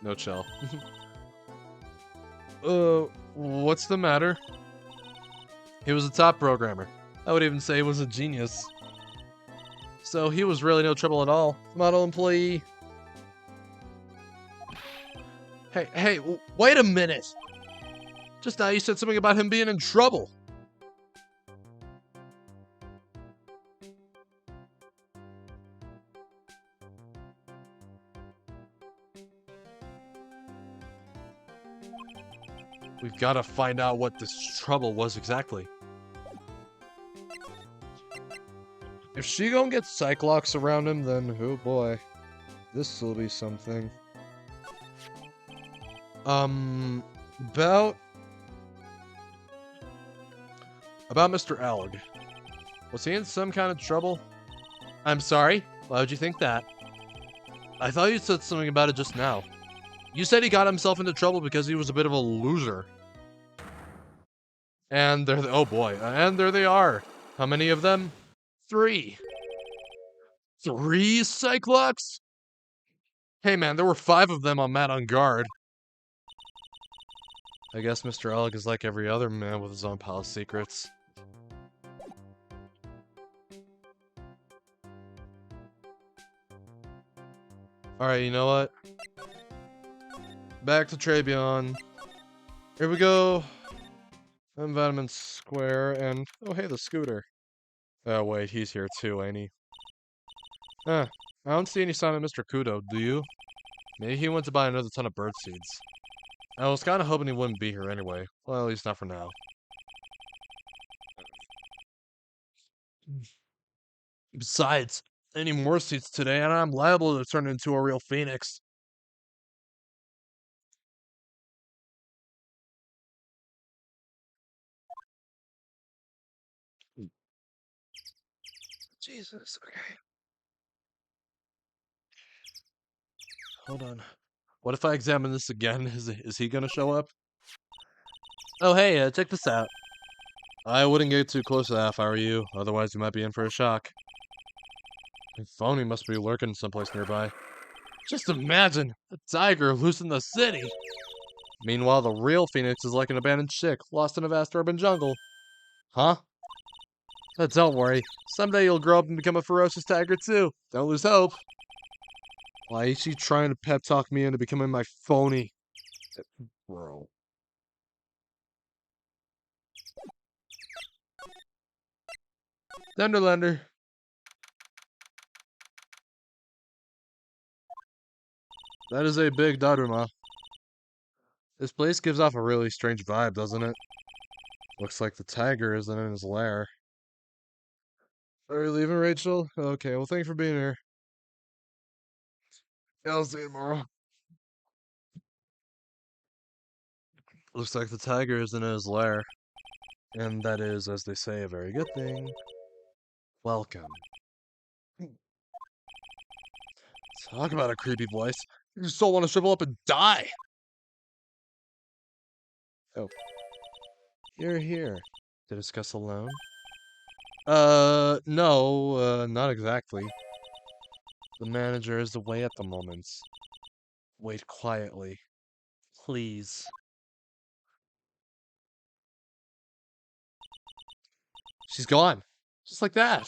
No chill. What's the matter? He was a top programmer. I would even say he was a genius. So he was really no trouble at all. Model employee. Hey, wait a minute! Just now you said something about him being in trouble. We've got to find out what this trouble was exactly. If she gonna get Cyclops around him, then oh boy, this will be something. About Mr. Elg. Was he in some kind of trouble? I'm sorry? Why would you think that? I thought you said something about it just now. You said he got himself into trouble because he was a bit of a loser. And there, oh boy, and there they are. How many of them? 3. 3 Cyclops? Hey man, there were 5 of them on Matt on guard. I guess Mr. Elg is like every other man with his own palace secrets. Alright, you know what? Back to Trabion. Here we go. Environment Square, and oh hey, the scooter. Oh wait, he's here too, ain't he? I don't see any sign of Mr. Kudo, do you? Maybe he went to buy another ton of bird seeds. I was kinda hoping he wouldn't be here anyway. Well, at least not for now. Besides, I need more seeds today, and I'm liable to turn into a real phoenix. Jesus, okay. Hold on. What if I examine this again? Is he gonna show up? Oh hey, check this out. I wouldn't get too close to that if I were you, otherwise you might be in for a shock. Phony must be lurking someplace nearby. Just imagine, a tiger loose in the city! Meanwhile, the real Phoenix is like an abandoned chick, lost in a vast urban jungle. Huh? But don't worry, someday you'll grow up and become a ferocious tiger too. Don't lose hope. Why is she trying to pep talk me into becoming my phony? Bro. Thunderlander. That is a big Daruma. This place gives off a really strange vibe, doesn't it? Looks like the tiger isn't in his lair. Are you leaving, Rachel? Okay, well, thanks for being here. Yeah, I'll see you tomorrow. Looks like the tiger isn't in his lair. And that is, as they say, a very good thing. Welcome. Talk about a creepy voice. You just don't want to shrivel up and die! Oh. You're here. To discuss alone? No, not exactly. The manager is away at the moment. Wait quietly. Please. She's gone. Just like that.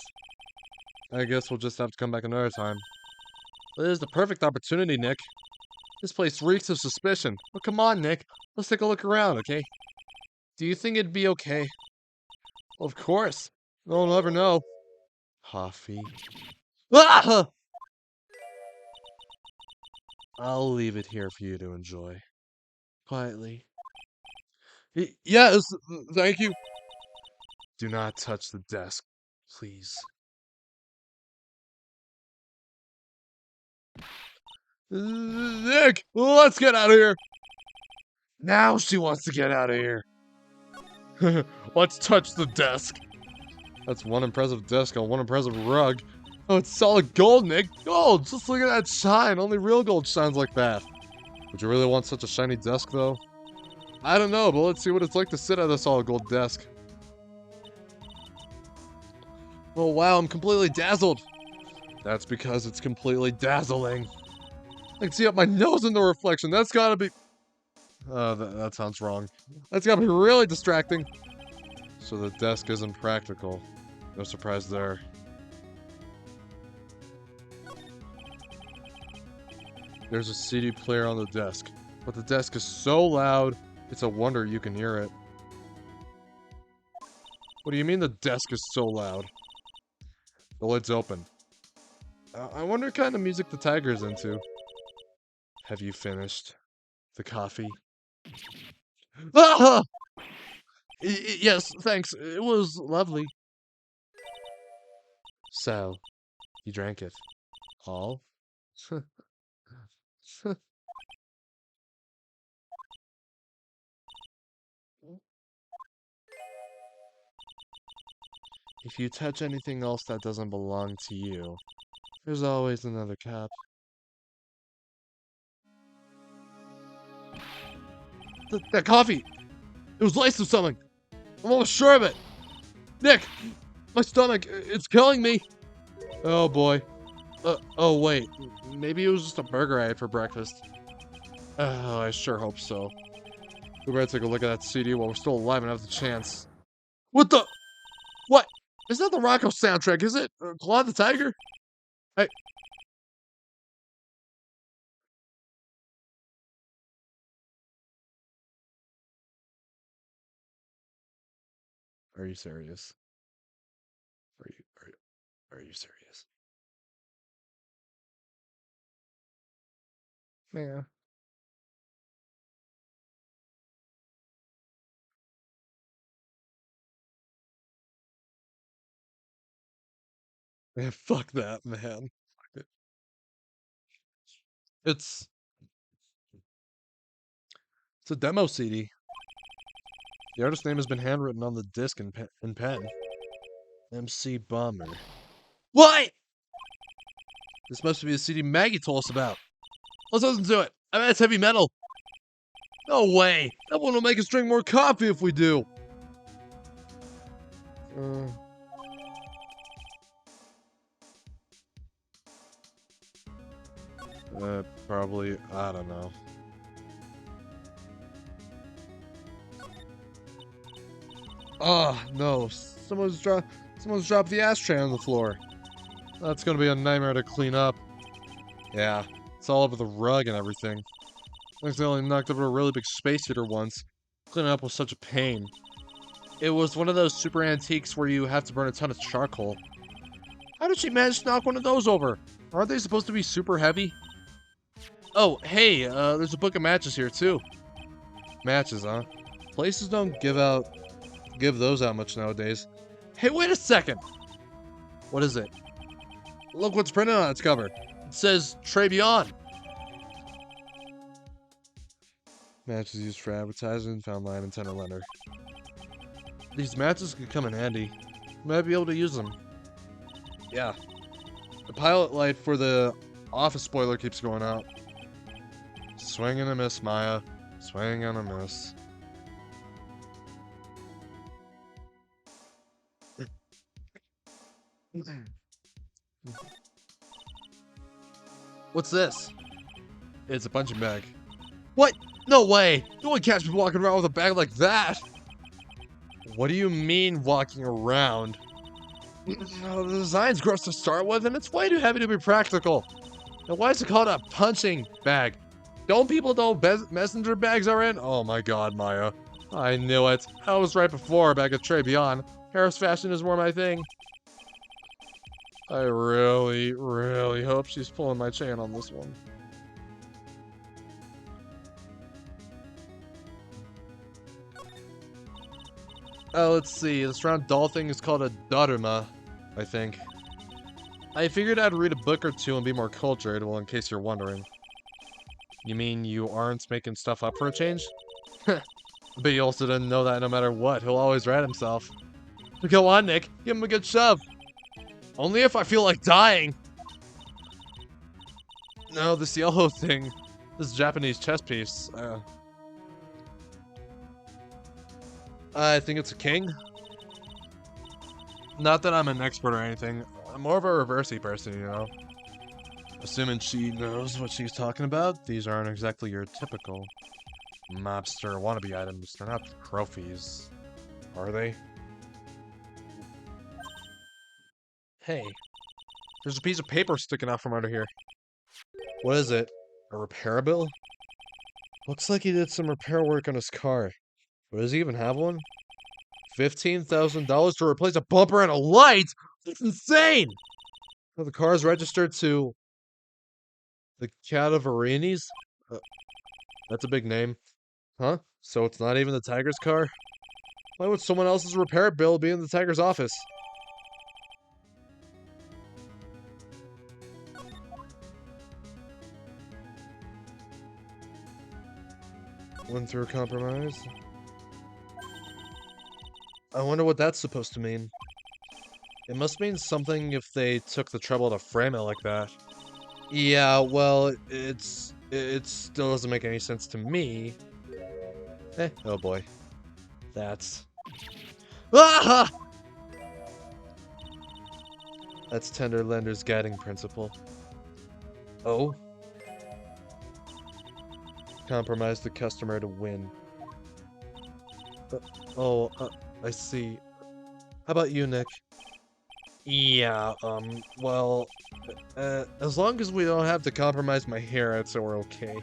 I guess we'll just have to come back another time. This is the perfect opportunity, Nick. This place reeks of suspicion. Well, come on, Nick. Let's take a look around, okay? Do you think it'd be okay? Well, of course. No one will ever know. Coffee. Ah! I'll leave it here for you to enjoy. Quietly. Yes, thank you. Do not touch the desk, please. Nick, let's get out of here. Now she wants to get out of here. Let's touch the desk. That's one impressive desk on one impressive rug. Oh, it's solid gold, Nick. Gold! Just look at that shine. Only real gold shines like that. Would you really want such a shiny desk, though? I don't know, but let's see what it's like to sit at a solid gold desk. Oh, wow, I'm completely dazzled. That's because it's completely dazzling. I can see up my nose in the reflection. That's gotta be... that sounds wrong. That's gotta be really distracting. So the desk isn't practical. No surprise there. There's a CD player on the desk, but the desk is so loud, it's a wonder you can hear it. What do you mean the desk is so loud? The lid's open. I wonder what kind of music the tiger's into. Have you finished the coffee? Ah! Yes, thanks. It was lovely. So, you drank it. All? If you touch anything else that doesn't belong to you, there's always another cup. That coffee! It was laced with something! I'm almost sure of it! Nick! My stomach! It's killing me! Oh boy. Oh wait. Maybe it was just a burger I had for breakfast. Oh, I sure hope so. We better take a look at that CD while we're still alive and have the chance. What the? What? Is that the Rocco soundtrack, is it? Claw the Tiger? Hey. Are you serious? Are you serious? Yeah. Man, fuck that, man. Fuck it. It's it's a demo CD. The artist's name has been handwritten on the disc in pen. MC Bomber. What? This must be the CD Maggie told us about. Let's listen to it. I mean, it's heavy metal. No way. That one will make us drink more coffee if we do. Probably, I don't know. Oh, no. Someone's dropped the ashtray on the floor. That's gonna be a nightmare to clean up. Yeah, it's all over the rug and everything. I only knocked over a really big space heater once. Cleaning up was such a pain. It was one of those super antiques where you have to burn a ton of charcoal. How did she manage to knock one of those over? Aren't they supposed to be super heavy? Oh, hey, there's a book of matches here too. Matches, huh? Places don't give those out much nowadays. Hey, wait a second! What is it? Look what's printed on its cover. It says Trebion. Matches used for advertising, found line and tenor lender. These matches could come in handy. You might be able to use them. Yeah. The pilot light for the office spoiler keeps going out. Swing and a miss, Maya. Swing and a miss. What's this? It's a punching bag. What? No way! No one catch me walking around with a bag like that! What do you mean walking around? The design's gross to start with, and it's way too heavy to be practical. Now why is it called a punching bag? Don't people know messenger bags are in? Oh my god, Maya. I knew it. I was right before back at Trebion. Paris fashion is more my thing. I really, really hope she's pulling my chain on this one. Let's see. This round doll thing is called a Daruma, I think. I figured I'd read a book or two and be more cultured, well, in case you're wondering. You mean you aren't making stuff up for a change? But you also didn't know that no matter what, he'll always rat himself. Go on, Nick. Give him a good shove. Only if I feel like dying. No, this yellow thing. This Japanese chess piece. I think it's a king. Not that I'm an expert or anything. I'm more of a reversey person, you know. Assuming she knows what she's talking about, these aren't exactly your typical mobster wannabe items. They're not trophies, are they? Hey, there's a piece of paper sticking out from under here. What is it? A repair bill? Looks like he did some repair work on his car. But does he even have one? $15,000 to replace a bumper and a light? That's insane! Well, the car is registered to the Cadaverinis? That's a big name. Huh? So it's not even the Tiger's car? Why would someone else's repair bill be in the Tiger's office? Went through a compromise? I wonder what that's supposed to mean. It must mean something if they took the trouble to frame it like that. Yeah, well, it still doesn't make any sense to me. Oh boy. That's... Ah! That's Tenderlander's guiding principle. Oh? Compromise the customer to win. I see. How about you, Nick? Yeah, well, as long as we don't have to compromise my hair, I'd say we're okay.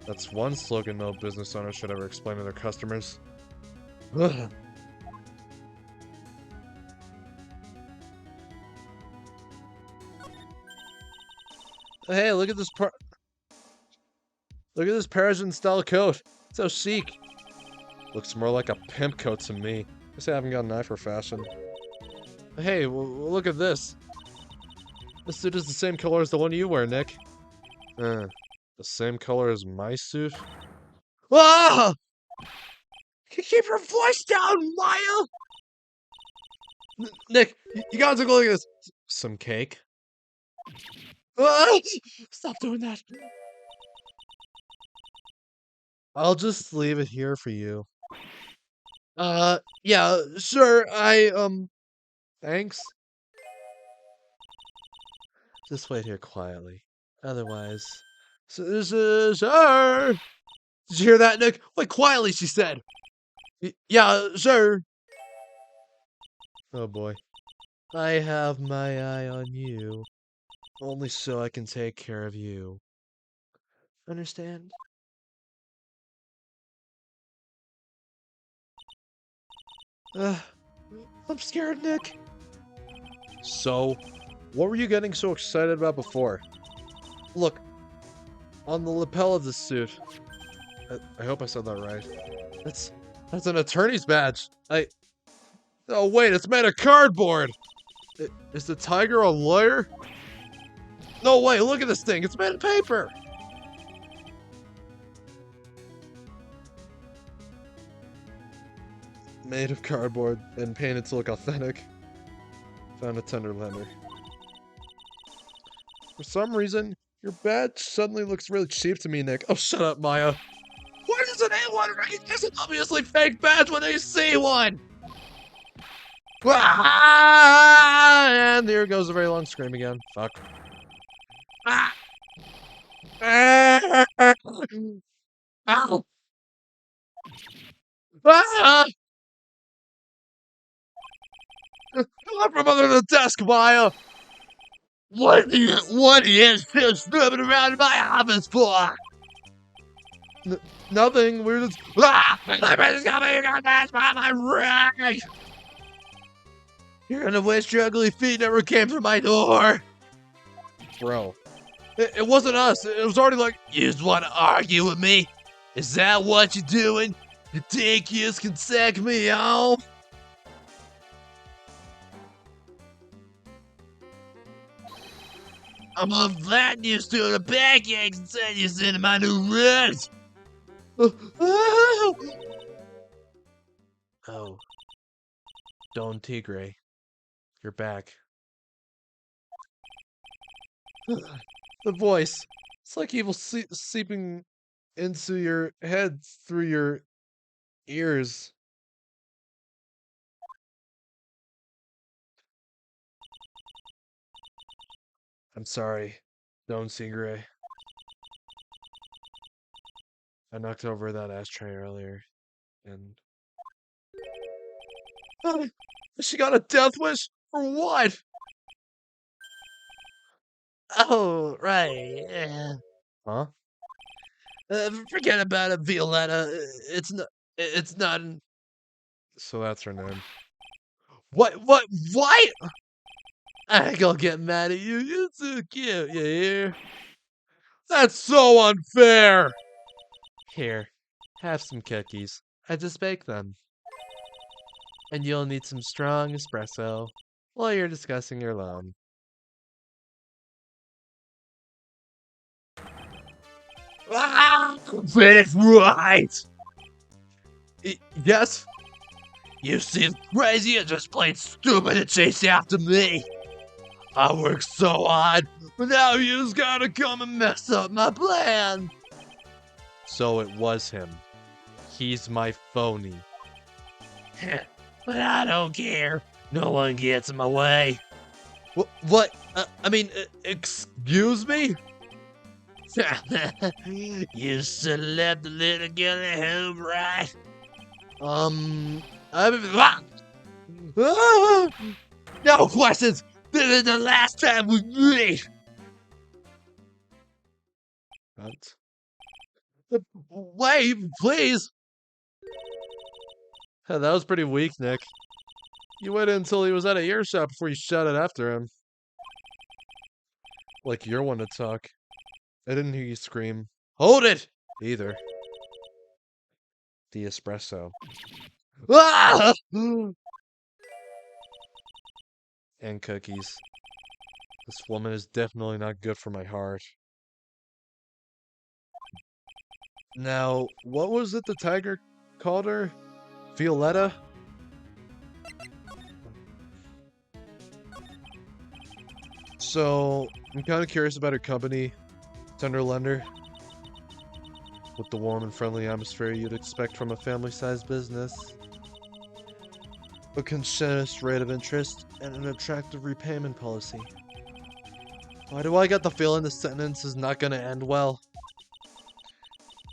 That's one slogan no business owner should ever explain to their customers. Ugh. Hey, look at this Parisian style coat. It's so chic. Looks more like a pimp coat to me. Guess I haven't got an eye for fashion. Hey, look at this. This suit is the same color as the one you wear, Nick. The same color as my suit? Ah! Keep your voice down, Maya! Nick, you gotta take a look at this. Some cake? Ah! Stop doing that. I'll just leave it here for you. Yeah, sure, thanks. Just wait here quietly. Otherwise... Sure! Did you hear that, Nick? Wait quietly, she said. Yeah, sure. Oh boy. I have my eye on you. Only so I can take care of you. Understand? I'm scared, Nick. So, what were you getting so excited about before? Look, on the lapel of this suit. I hope I said that right. That's an attorney's badge. Oh wait, it's made of cardboard! Is the tiger a lawyer? No way, look at this thing, it's made of paper! Made of cardboard and painted to look authentic. Found a Tenderlander. For some reason, your badge suddenly looks really cheap to me, Nick. Oh, shut up, Maya. Why doesn't anyone recognize an obviously fake badge when they see one? Ah! And there goes a very long scream again. Fuck. Ah! Ow! Ah! Come up from under the desk, Maya! What is this snooping around my office for? Nothing, we're just... Ah! My brother's coming, you got that spot, my ring! You're gonna wish your ugly feet never came through my door! Bro. It wasn't us, it was already like... You just wanna argue with me? Is that what you're doing? You think you can sack me off? I'm gonna flatten you to the pancakes and send you into my new rent! Oh. Don Tigre. You're back. The voice. It's like evil seeping into your head through your ears. I'm sorry. Don Tigre. I knocked over that ashtray earlier. And... She got a death wish? For what? Oh, right. Yeah. Huh? Forget about it, Violetta. It's not. It's not. So that's her name. What? What? What? I ain't gonna get mad at you. You're so cute. You hear? That's so unfair! Here, have some cookies. I just baked them. And you'll need some strong espresso while you're discussing your loan. Ah! Finish right. Yes? You seem crazy and just plain stupid to chase after me. I worked so hard, but now you just gotta come and mess up my plan. So it was him. He's my phony. But I don't care. No one gets in my way. What? I mean, excuse me? You should have left the little girl at home, right? Ah! No questions! This is the last time we meet! What? Wait, please! That was pretty weak, Nick. You waited until he was out of earshot before you shouted after him. Like you're one to talk. I didn't hear you scream. Hold it! Either. The espresso. Ah! And cookies. This woman is definitely not good for my heart. Now, what was it the tiger called her? Violetta? So, I'm kind of curious about her company, Tender Lender. With the warm and friendly atmosphere you'd expect from a family-sized business. A conscientious rate of interest, and an attractive repayment policy. Why do I get the feeling this sentence is not gonna end well?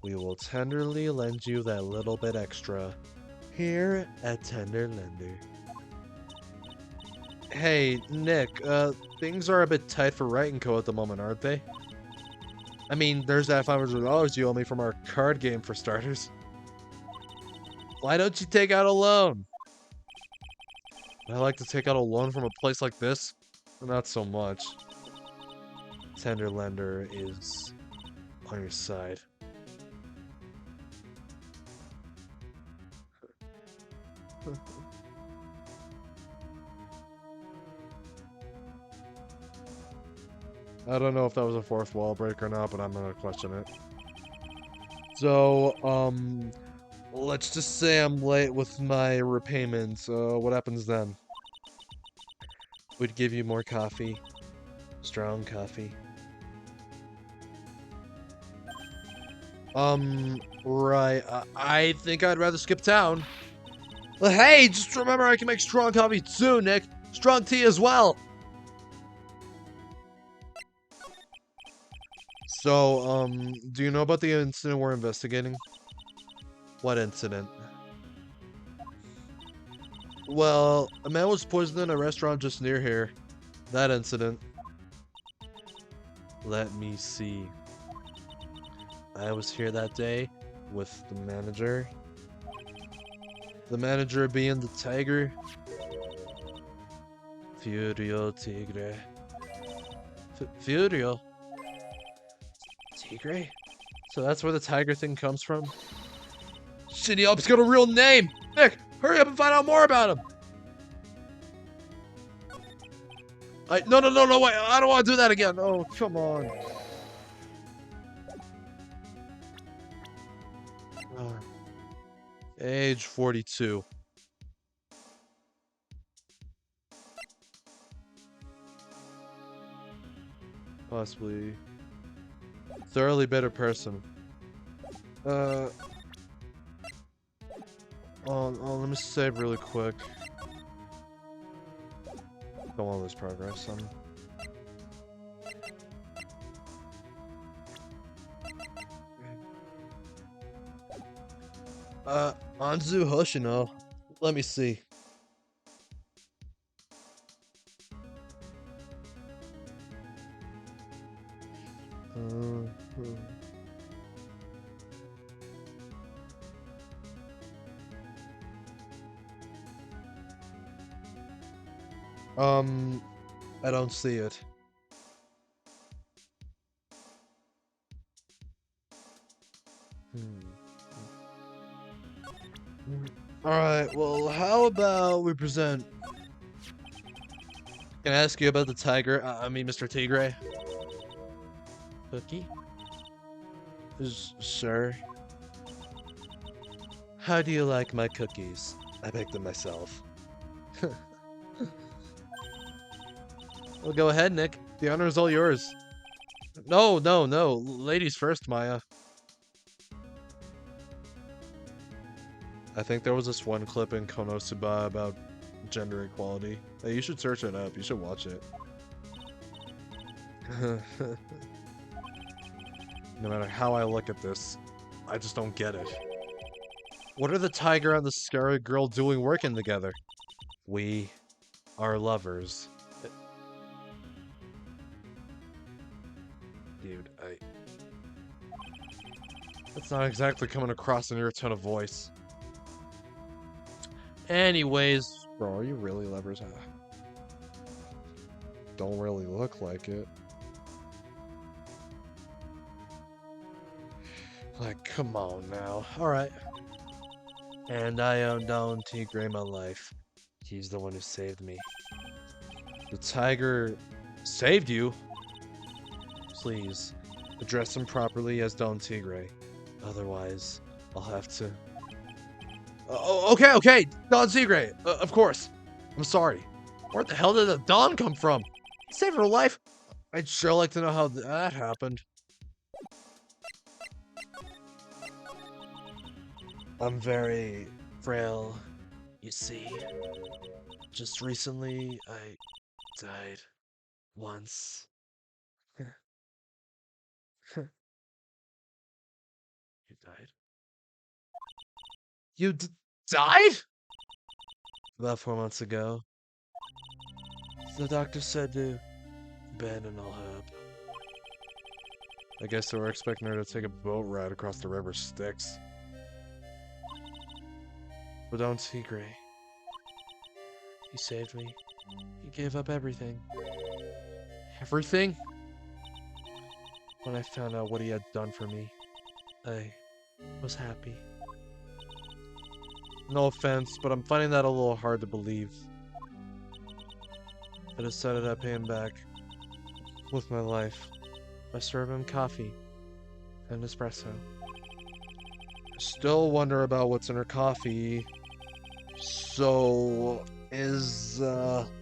We will tenderly lend you that little bit extra. Here at Tender Lender. Hey, Nick, things are a bit tight for Writing Co at the moment, aren't they? I mean, there's that $500 you owe me from our card game for starters. Why don't you take out a loan? I like to take out a loan from a place like this. Not so much. Tender Lender is on your side. I don't know if that was a fourth wall break or not, but I'm gonna question it. So, let's just say I'm late with my repayments. What happens then? We'd give you more coffee. Strong coffee. Right. I think I'd rather skip town. Well, hey, just remember I can make strong coffee too, Nick. Strong tea as well. So, do you know about the incident we're investigating? What incident? Well, a man was poisoned in a restaurant just near here. That incident. Let me see. I was here that day with the manager. The manager being the tiger. Furio Tigre. Furio? Tigre? So that's where the tiger thing comes from? Shit, he has got a real name! Nick, hurry up and find out more about him! No, wait, I don't want to do that again. Oh, come on. Age 42. Possibly. Thoroughly bitter person. Let me save really quick. Don't want to lose progress. Anzu Hoshino. Let me see. I don't see it. Alright, well, how about we present... Can I ask you about the tiger? I mean, Mr. Tigre? Cookie? Sure. How do you like my cookies? I baked them myself. Well, go ahead, Nick. The honor is all yours. No. Ladies first, Maya. I think there was this one clip in Konosuba about gender equality. Hey, you should search it up. You should watch it. No matter how I look at this, I just don't get it. What are the tiger and the scary girl doing working together? We are lovers. Dude, that's not exactly coming across in your tone of voice. Anyways, bro, are you really lovers? Don't really look like it. Like, come on now. Alright. And I owe Don Tigre my life. He's the one who saved me. The tiger saved you? Please, address him properly as Don Tigre. Otherwise, I'll have to... okay, Don Tigre, of course. I'm sorry. Where the hell did the Don come from? He saved her life? I'd sure like to know how that happened. I'm very frail, you see. Just recently, I died once. You died? You died? About 4 months ago. The doctor said to abandon all hope. I guess they were expecting her to take a boat ride across the river Styx. But Don Tigre, he saved me. He gave up everything. Everything? When I found out what he had done for me, I was happy. No offense, but I'm finding that a little hard to believe. I decided I'd pay him back with my life. I serve him coffee and espresso. I still wonder about what's in her coffee. So, is that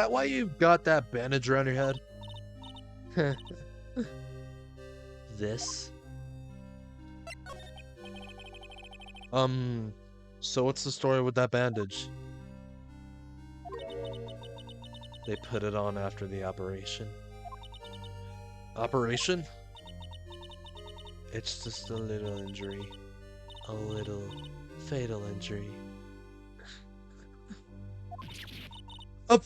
why you got that bandage around your head? This? So what's the story with that bandage? They put it on after the operation. Operation? It's just a little injury. A little fatal injury. A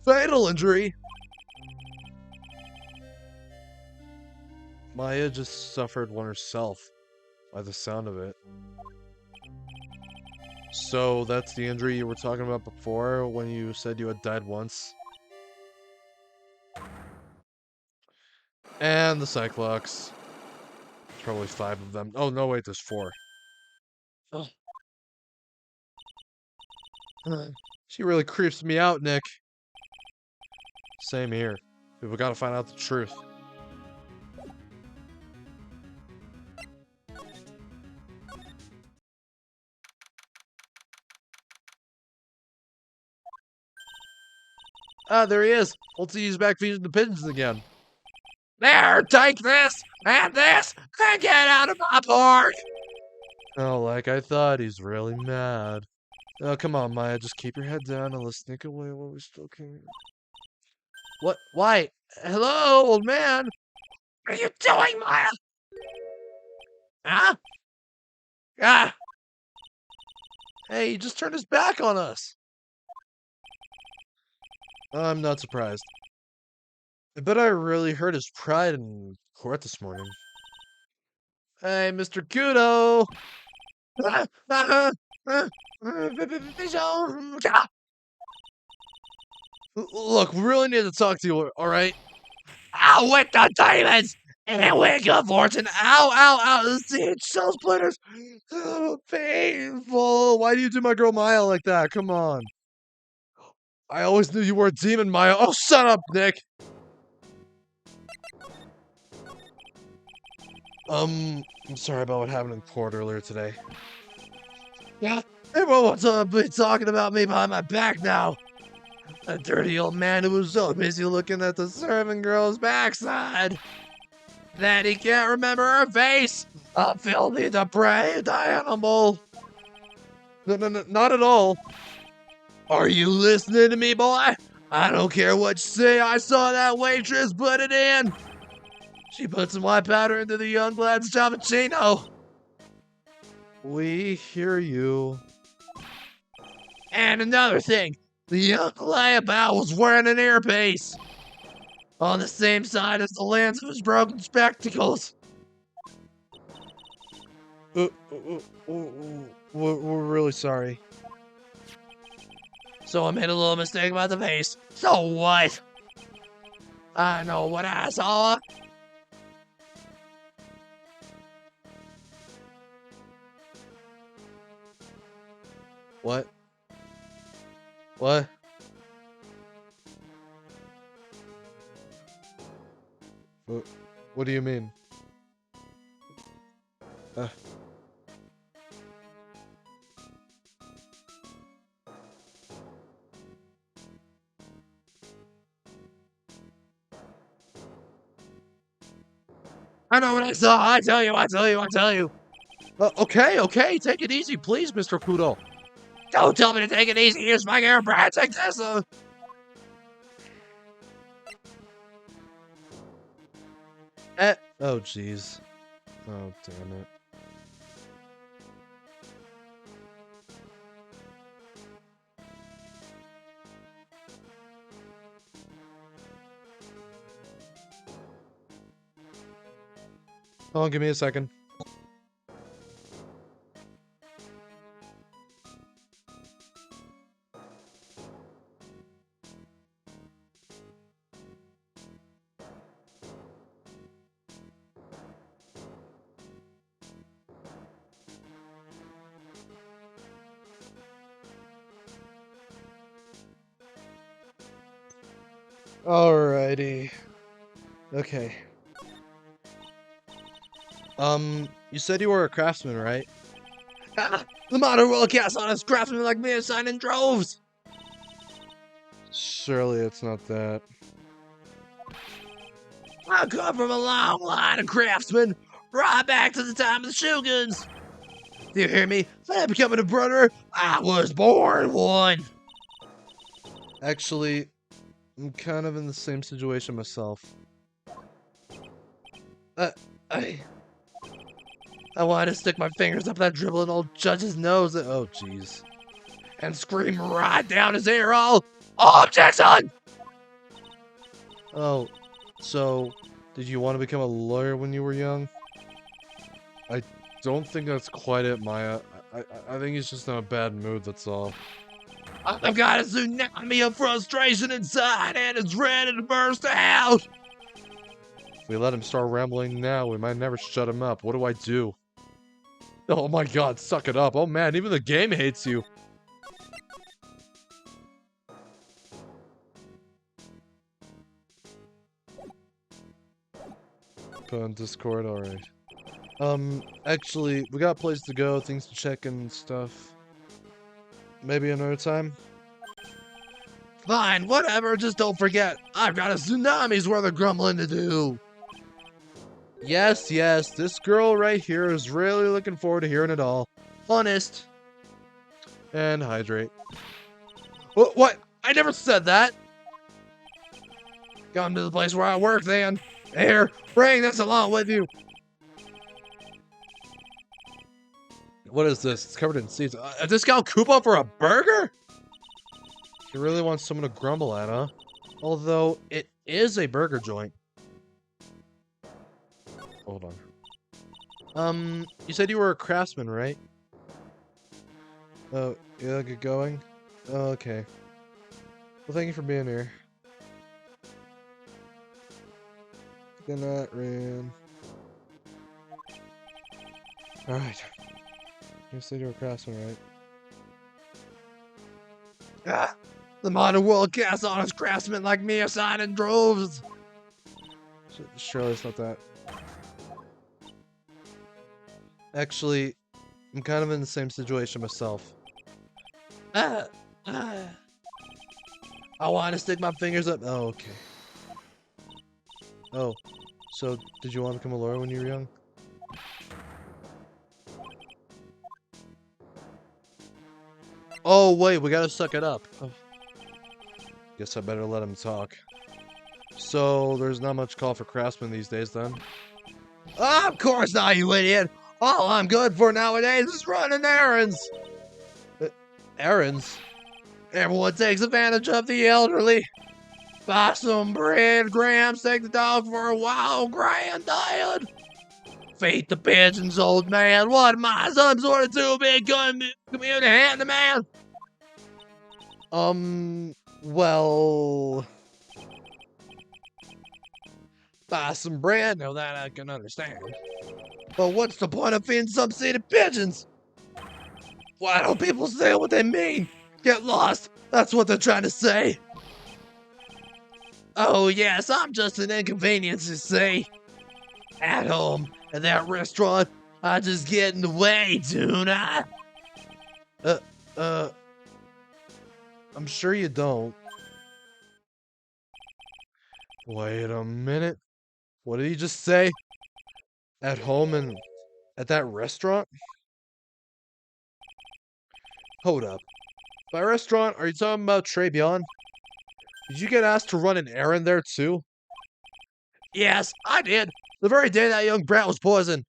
fatal injury? Maya just suffered one herself, by the sound of it. So that's the injury you were talking about before when you said you had died once? And the Cyclops. Probably 5 of them. Oh, no, wait, there's 4. Oh. She really creeps me out, Nick. Same here. People gotta find out the truth. Ah, there he is. Let's see, he's back feeding the pigeons again. There, take this and get out of my park. Oh, like I thought, he's really mad. Oh, come on, Maya, just keep your head down and let's sneak away while we still can. What? Why? Hello, old man. What are you doing, Maya? Huh? Ah! Hey, he just turned his back on us. I'm not surprised. I bet I really hurt his pride in court this morning. Hey, Mr. Kudo! Look, we really need to talk to you, alright? Out with the demons! And with good fortune! Ow, ow, ow! The seed shell splitters! Painful! Why do you do my girl Maya like that? Come on. I always knew you were a demon, Maya. Oh, shut up, Nick! I'm sorry about what happened in court earlier today. Yeah, everyone wants to be talking about me behind my back now. A dirty old man who was so busy looking at the serving girl's backside that he can't remember her face. A filthy, depraved animal. No, not at all. Are you listening to me, boy? I don't care what you say. I saw that waitress put it in. She put some white powder into the young lad's cappuccino. We hear you. And another thing, the young layabout was wearing an earpiece on the same side as the lens of his broken spectacles. We're really sorry. So I made a little mistake about the face. So what? I know what I saw. What? What? What do you mean? I know what I saw. I tell you. Okay, take it easy, please, Mr. Kudo. Don't tell me to take it easy. Here's my air, Brad. Take this. Oh, jeez. Oh, damn it. Hold on, give me a second. Alrighty. Okay. You said you were a craftsman, right? The modern world casts on us craftsmen like me aside in droves. Surely it's not that. I come from a long line of craftsmen, right back to the time of the Shoguns. Do you hear me? I'm becoming a brother. I was born one. Actually, I'm kind of in the same situation myself. I wanted to stick my fingers up that dribbling old judge's nose Oh, jeez. and scream right down his ear hole. Objection! Oh, so, did you want to become a lawyer when you were young? I don't think that's quite it, Maya. I think he's just in a bad mood, that's all. I've got a tsunami of frustration inside and it's ready to burst out. If we let him start rambling now, we might never shut him up. What do I do? Oh my god, suck it up. Oh man, even the game hates you. Put on Discord, alright. Actually, we got a place to go, things to check and stuff. Maybe another time? Fine, whatever, just don't forget, I've got a tsunami's worth of grumbling to do. Yes, this girl right here is really looking forward to hearing it all. Honest. And hydrate. What? I never said that! Come to the place where I work then. Here, bring this along with you. What is this? It's covered in seeds. A discount coupon for a burger? He really wants someone to grumble at, huh? Although, it is a burger joint. Hold on. You said you were a craftsman, right? Oh, yeah, get going? Oh, okay. Well, thank you for being here. Good night, Ran. Alright. You said you were a craftsman, right? Ah, the modern world casts honest craftsmen like me aside in droves. Surely it's not that. Actually, I'm kind of in the same situation myself. Ah, ah. I want to stick my fingers up. Oh, okay. Oh, so did you want to become a lawyer when you were young? Oh, wait, we gotta suck it up. Oh. Guess I better let him talk. So, there's not much call for craftsmen these days, then? Of course not, you idiot. All I'm good for nowadays is running errands. Errands? Everyone takes advantage of the elderly. Buy some bread, Grams, take the dog for a wild grand diet. Feed the pigeons, old man. What am I, some sort of too-big community handyman? Well... Buy some bread, now that I can understand. But what's the point of feeding some seeded pigeons? Why don't people say what they mean? Get lost, that's what they're trying to say. Oh yes, I'm just an inconvenience, you see. At home, at that restaurant, I just get in the way, don't I? I'm sure you don't. Wait a minute. What did he just say? At home and at that restaurant? Hold up. By restaurant, are you talking about Trebion? Did you get asked to run an errand there too? Yes, I did. The very day that young brat was poisoned.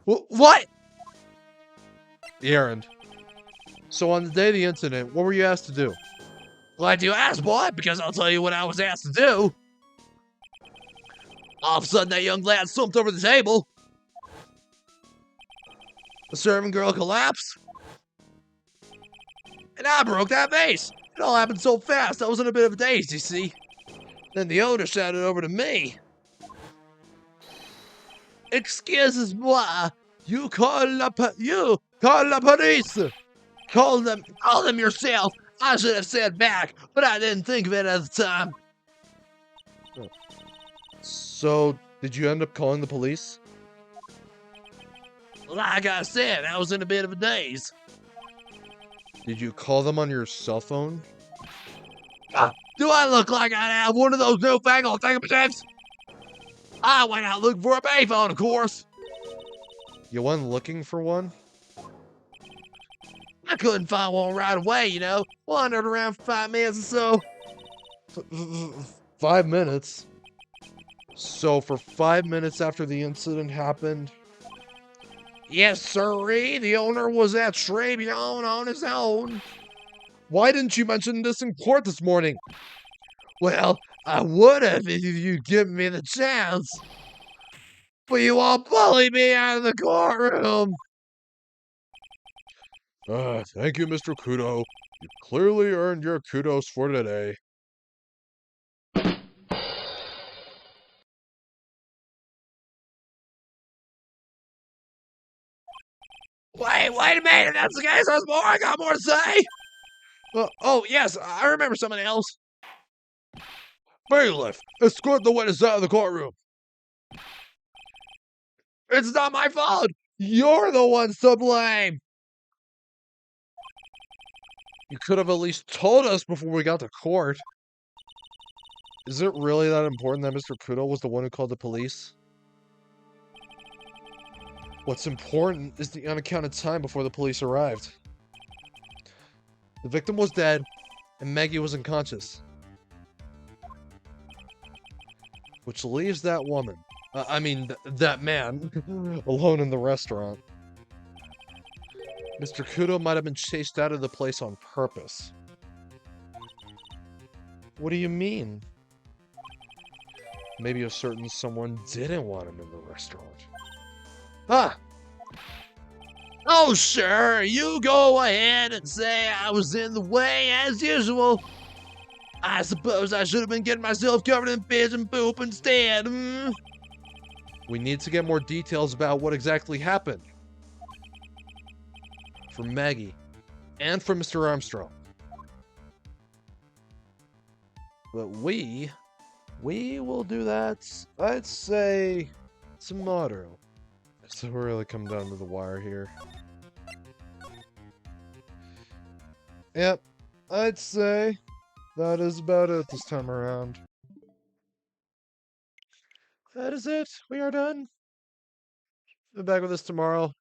What? The errand. So on the day of the incident, what were you asked to do? Glad you asked, boy, because I'll tell you what I was asked to do. All of a sudden, that young lad slumped over the table. The serving girl collapsed. And I broke that vase. It all happened so fast, I was in a bit of a daze, you see. Then the owner shouted over to me. Excuse-moi, you call la police. Call them yourself. I should have said back, but I didn't think of it at the time. So, did you end up calling the police? Like I said, I was in a bit of a daze. Did you call them on your cell phone? Do I look like I have one of those newfangled thingamajigs? I went out looking for a payphone, of course. You went looking for one? I couldn't find one right away, you know. Wandered around for 5 minutes or so. 5 minutes? So for 5 minutes after the incident happened? Yes, sirree. The owner was at Trebion on his own. Why didn't you mention this in court this morning? Well, I would have if you'd given me the chance. But you all bullied me out of the courtroom. Thank you, Mr. Kudo. You clearly earned your kudos for today. Wait a minute. That's the case. There's more. I got more to say. Oh, yes. I remember something else. Bailiff, escort the witness out of the courtroom. It's not my fault. You're the ones to blame. You could have at least told us before we got to court. Is it really that important that Mr. Kudo was the one who called the police? What's important is the unaccounted time before the police arrived. The victim was dead, and Maggie was unconscious. Which leaves that woman, that man, alone in the restaurant. Mr. Kudo might have been chased out of the place on purpose. What do you mean? maybe a certain someone didn't want him in the restaurant. Ah! Oh, sure, you go ahead and say I was in the way as usual. I suppose I should have been getting myself covered in piss and poop instead. We need to get more details about what exactly happened. From Maggie. And from Mr. Armstrong. But we will do that, I'd say, tomorrow. So we're really coming down to the wire here. Yep, I'd say that is about it this time around. That is it. We are done. We'll be back with this tomorrow.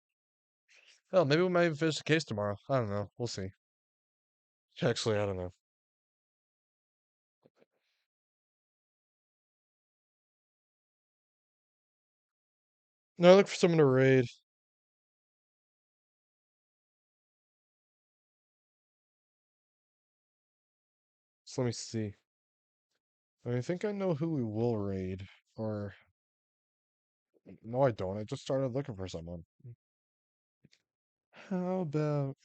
Hell, maybe we might even finish the case tomorrow. I don't know. We'll see. Actually, I don't know. No, I look for someone to raid. So let me see. I think I know who we will raid. Or... No, I don't. I just started looking for someone. How about...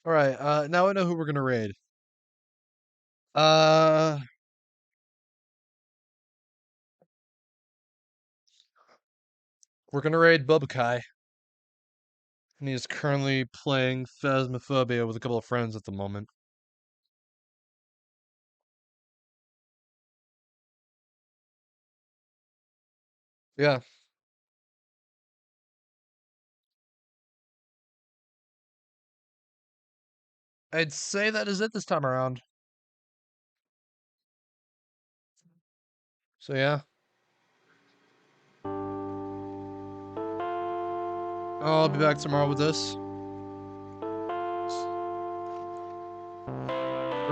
Alright, now I know who we're gonna raid. Uh... We're gonna raid Bubakai. And he is currently playing Phasmophobia with a couple of friends at the moment. Yeah. I'd say that is it this time around. So yeah. I'll be back tomorrow with this.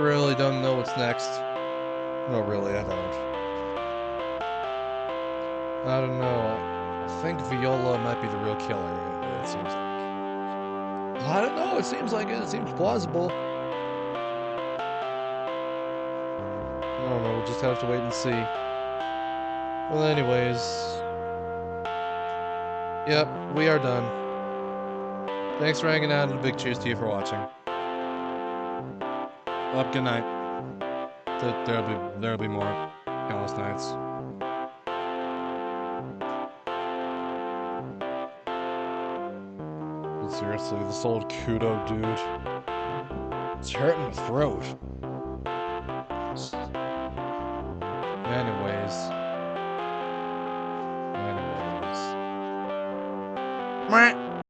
Really don't know what's next. No, really, I don't. I don't know. I think Viola might be the real killer. It seems like. I don't know. It seems like it. It seems plausible. I don't know. We'll just have to wait and see. Well, anyways. Yep, we are done. Thanks for hanging out, and a big cheers to you for watching. Well, good night. There'll be more countless nights. But seriously, this old Kudo dude. It's hurting my throat. Anyways. Mwah.